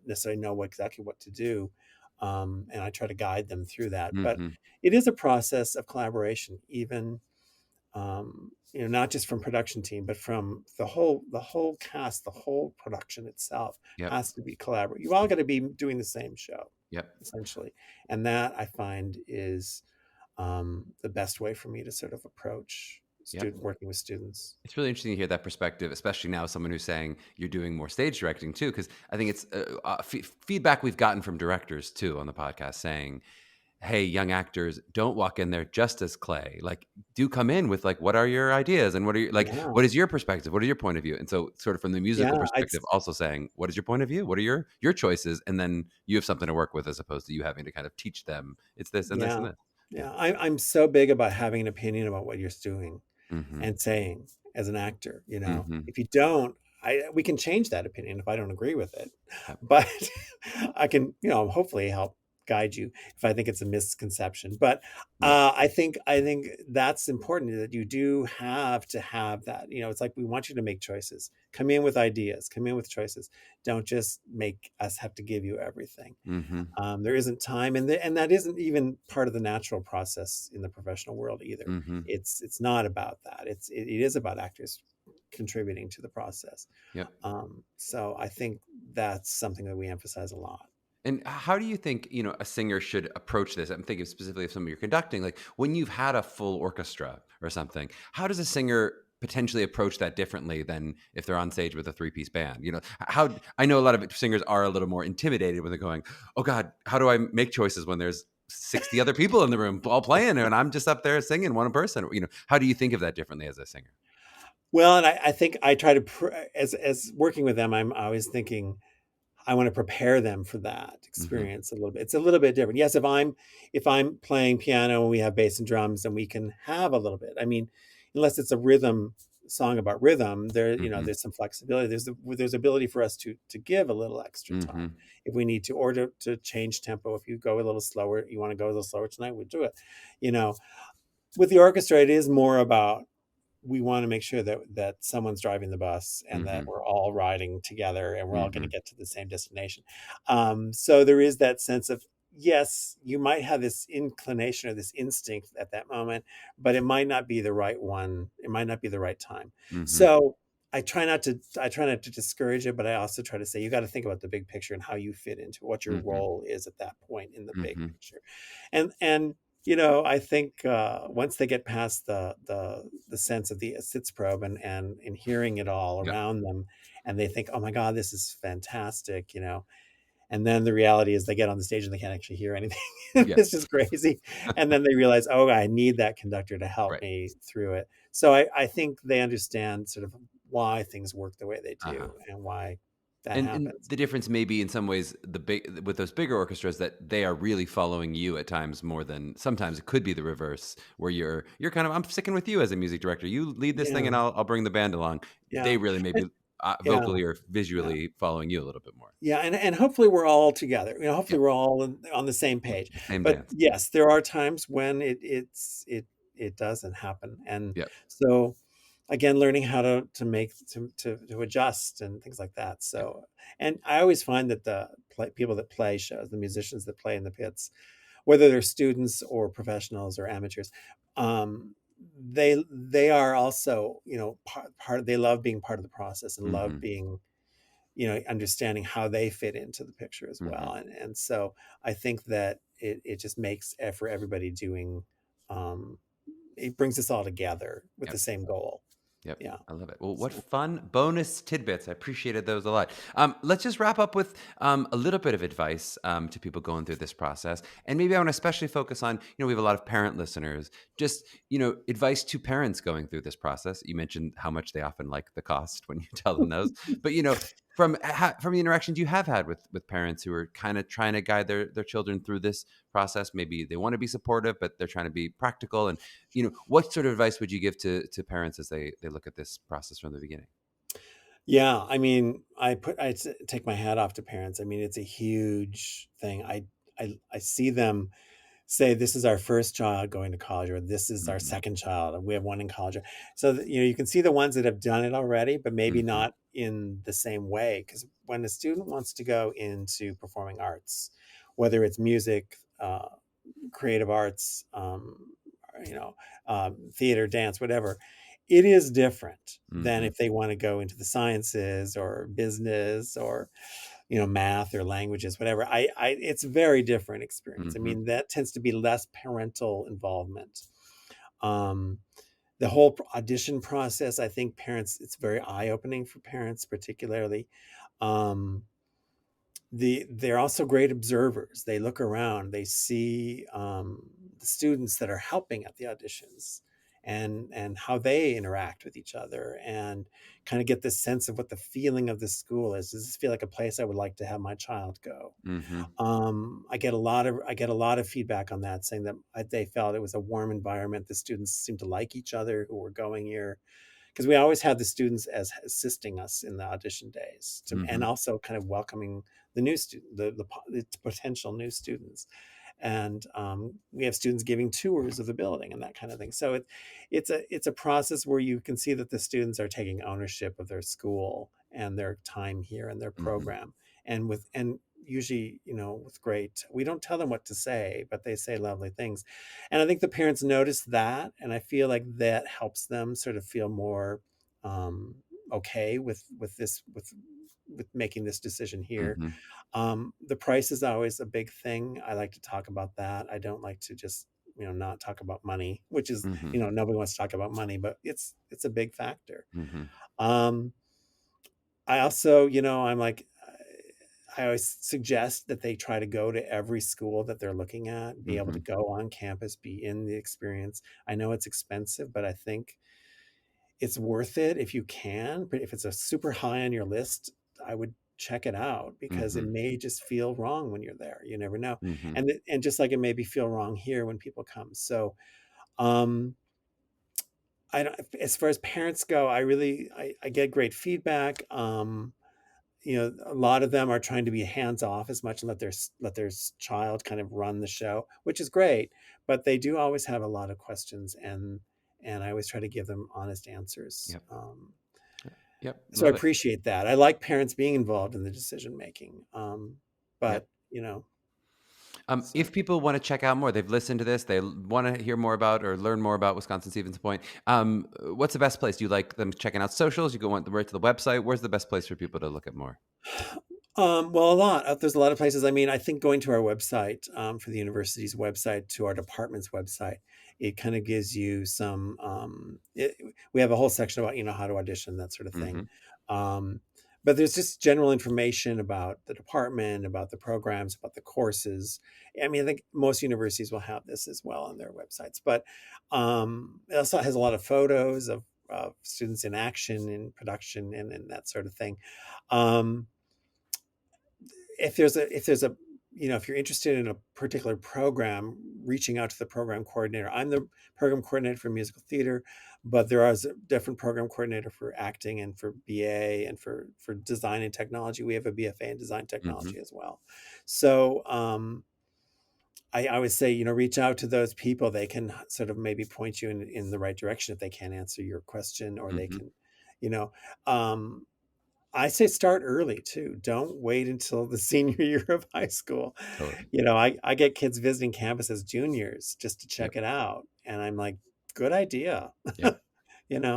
necessarily know exactly what to do. And I try to guide them through that. But Mm-hmm. it is a process of collaboration, even, not just from production team, but from the whole cast. The whole production itself Yep. has to be collaborative. You all got to be doing the same show, Yep. essentially. And that, I find, is the best way for me to sort of approach Yep. working with students. It's really interesting to hear that perspective, especially now as someone who's saying you're doing more stage directing too, because I think it's feedback we've gotten from directors too on the podcast saying, hey, young actors, don't walk in there just as clay. Like, do come in with like, what are your ideas and what are your Yeah, what is your perspective? What is your point of view? And so, sort of from the musical yeah, perspective, also saying, what is your point of view? What are your choices? And then you have something to work with, as opposed to you having to kind of teach them. It's this and this yeah, and this. Yeah. yeah. I'm so big about having an opinion about what you're doing Mm-hmm. and saying as an actor. Mm-hmm. If you don't, we can change that opinion if I don't agree with it, Yep. but I can, hopefully help guide you if I think it's a misconception. But Yep. I think that's important, that you do have to have that. It's like, we want you to make choices. Come in with ideas. Come in with choices. Don't just make us have to give you everything. Mm-hmm. There isn't time, and that isn't even part of the natural process in the professional world either. Mm-hmm. It's not about that. It is about actors contributing to the process. Yep. So I think that's something that we emphasize a lot. And how do you think, a singer should approach this? I'm thinking specifically of something you're conducting, like when you've had a full orchestra or something. How does a singer potentially approach that differently than if they're on stage with a three-piece band? How I know a lot of singers are a little more intimidated when they're going, "Oh God, how do I make choices when there's 60 other people in the room all playing and I'm just up there singing one person?" How do you think of that differently as a singer? Well, and I think I try to, as working with them, I'm always thinking, I want to prepare them for that Mm-hmm. experience a little bit. It's a little bit different. Yes, if I'm playing piano and we have bass and drums, and we can have a little bit. I mean, unless it's a rhythm song about rhythm, Mm-hmm. there's some flexibility. There's ability for us to give a little extra Mm-hmm. time if we need to, or to change tempo. If you go a little slower, you want to go a little slower tonight, we do it. You know, with the orchestra, it is more about, we want to make sure that someone's driving the bus, and Mm-hmm. that we're all riding together, and we're all going Mm-hmm. to get to the same destination. So there is that sense of, yes, you might have this inclination or this instinct at that moment, but it might not be the right one. It might not be the right time. Mm-hmm. So I try not to discourage it, but I also try to say, you got to think about the big picture and how you fit into what your Mm-hmm. role is at that point in the big Mm-hmm. picture. And I think once they get past the sense of the sitzprobe, and hearing it all Yep. around them, and they think, oh my God, this is fantastic, and then the reality is they get on the stage and they can't actually hear anything. Yeah. It's just crazy. And then they realize, oh, I need that conductor to help Right. me through it. So I think they understand sort of why things work the way they Uh-huh. do and why that And happens. the difference may be in some ways the big with those bigger orchestras that they are really following you at times more than sometimes it could be the reverse where you're kind of I'm sticking with you as a music director. You lead this thing Yeah, and I'll bring the band along. They yeah, really may and, be yeah, vocally or yeah. visually following you a little bit more. Yeah, and hopefully we're all together. Hopefully Yep. we're all on the same page. Same But dance. yes, there are times when it doesn't happen, and Yep. so again, learning how to make to adjust and things like that. Yep. So, and I always find that people that play shows, the musicians that play in the pits, whether they're students or professionals or amateurs, they are also part. They love being part of the process and love Mhm. being understanding how they fit into the picture as Mhm. well. And so I think that it just makes for everybody doing, um, it brings us all together with the Yep. same goal. Yep. Yeah. I love it. Well, what So, fun bonus tidbits. I appreciated those a lot. Let's just wrap up with a little bit of advice to people going through this process. And maybe I want to especially focus on, we have a lot of parent listeners, just, advice to parents going through this process. You mentioned how much they often like the cost when you tell them those. But, from the interactions you have had with parents who are kind of trying to guide their children through this process, maybe they want to be supportive, but they're trying to be practical. And what sort of advice would you give to parents as they look at this process from the beginning? yeah, I mean, take my hat off to parents. I mean, it's a huge thing. I see them say this is our first child going to college, or this is our Mhm, second child and we have one in college. So you can see the ones that have done it already, but maybe mhm, not in the same way. Because when a student wants to go into performing arts, whether it's music, creative arts, you know theater, dance, whatever, it is different than mhm, if they want to go into the sciences or business or math or languages, whatever. It's a very different experience. I mhm, mean, that tends to be less parental involvement. um, the whole audition process, I think parents, it's very eye-opening for parents particularly. um, they're also great observers. They look around, they see the students that are helping at the auditions, and how they interact with each other, and kind of get this sense of what the feeling of the school is. Does this feel like a place I would like to have my child go? mhm, I get a lot of feedback on that, saying that they felt it was a warm environment. The students seemed to like each other who were going here, because we always had the students as assisting us in the audition days, and mhm, also kind of welcoming the new student, the potential new students. And we have students giving tours of the building and that kind of thing. So it's a process where you can see that the students are taking ownership of their school and their time here and their mhm, program. And usually, with great, we don't tell them what to say, but they say lovely things. And I think the parents notice that, and I feel like that helps them sort of feel more um, okay with making this decision here. mhm, The price is always a big thing. I like to talk about that. I don't like to just not talk about money, which is, mhm, nobody wants to talk about money, but it's a big factor. mhm, Um, I also, I'm like, I always suggest that they try to go to every school that they're looking at, be able to mhm, go on campus, be in the experience. I know it's expensive, but I think it's worth it if you can. But if it's a super high on your list, I would check it out, because it mhm, may just feel wrong when you're there. You never know. mhm, And just like it maybe feel wrong here when people come. So, um, I don't, as far as parents go, I get great feedback. A lot of them are trying to be hands off as much and let their child kind of run the show, which is great. But they do always have a lot of questions, and I always try to give them honest answers. yep, yep, So I love it, appreciate that. I like parents being involved in the decision making. yep. But If so. people want to check out more, they've listened to this, they want to hear more about or learn more about Wisconsin Stevens Point. What's the best place? Do you like them checking out socials? You go right to the website. Where's the best place for people to look at more? Well, there's a lot of places. I mean, I think going to our website, for the university's website, to our department's website, it kind of gives you some. We have a whole section about how to audition, that sort of thing. Mhm, Um, but there's just general information about the department, about the programs, about the courses. I mean, I think most universities will have this as well on their websites, but it also has a lot of photos of students in action, in production, and that sort of thing. Um, if there's a if you're interested in a particular program, reaching out to the program coordinator. I'm the program coordinator for musical theater, but there is a different program coordinator for acting and for BA and for design and technology. We have a BFA in design Hmm. technology as well. So I would say, reach out to those people. They can sort of maybe point you in the right direction if they can't answer your question, or they Hmm. can, you know, um, I say start early too. Don't wait until the senior year of high school. Totally. I get kids visiting campus as juniors just to Yep. check it out. And I'm like, good idea. Yep.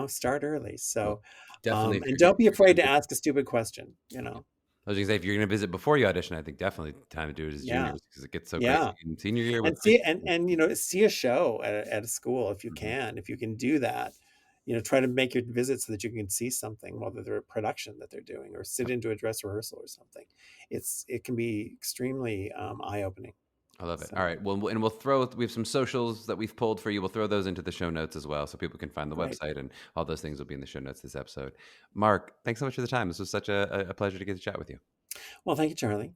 Start early. Well, So, definitely if and you're don't be if you're afraid gonna to visit, ask a stupid question, I was gonna say if you're gonna visit before you audition, I think definitely time to do it as Yeah. juniors because it gets so crazy Yeah. in senior year with And high see, school. see a show at a school if you Mhm. can. If you can do that, try to make your visit so that you can see something, whether they're a production that they're doing or sit into a dress rehearsal or something. It can be extremely eye-opening. I love it. All So right. Well, and we have some socials that we've pulled for you. We'll throw those into the show notes as well so people can find the great. website, and all those things will be in the show notes this episode. Mark, thanks so much for the time. This was such a pleasure to get to chat with you. Well, thank you, Charlie.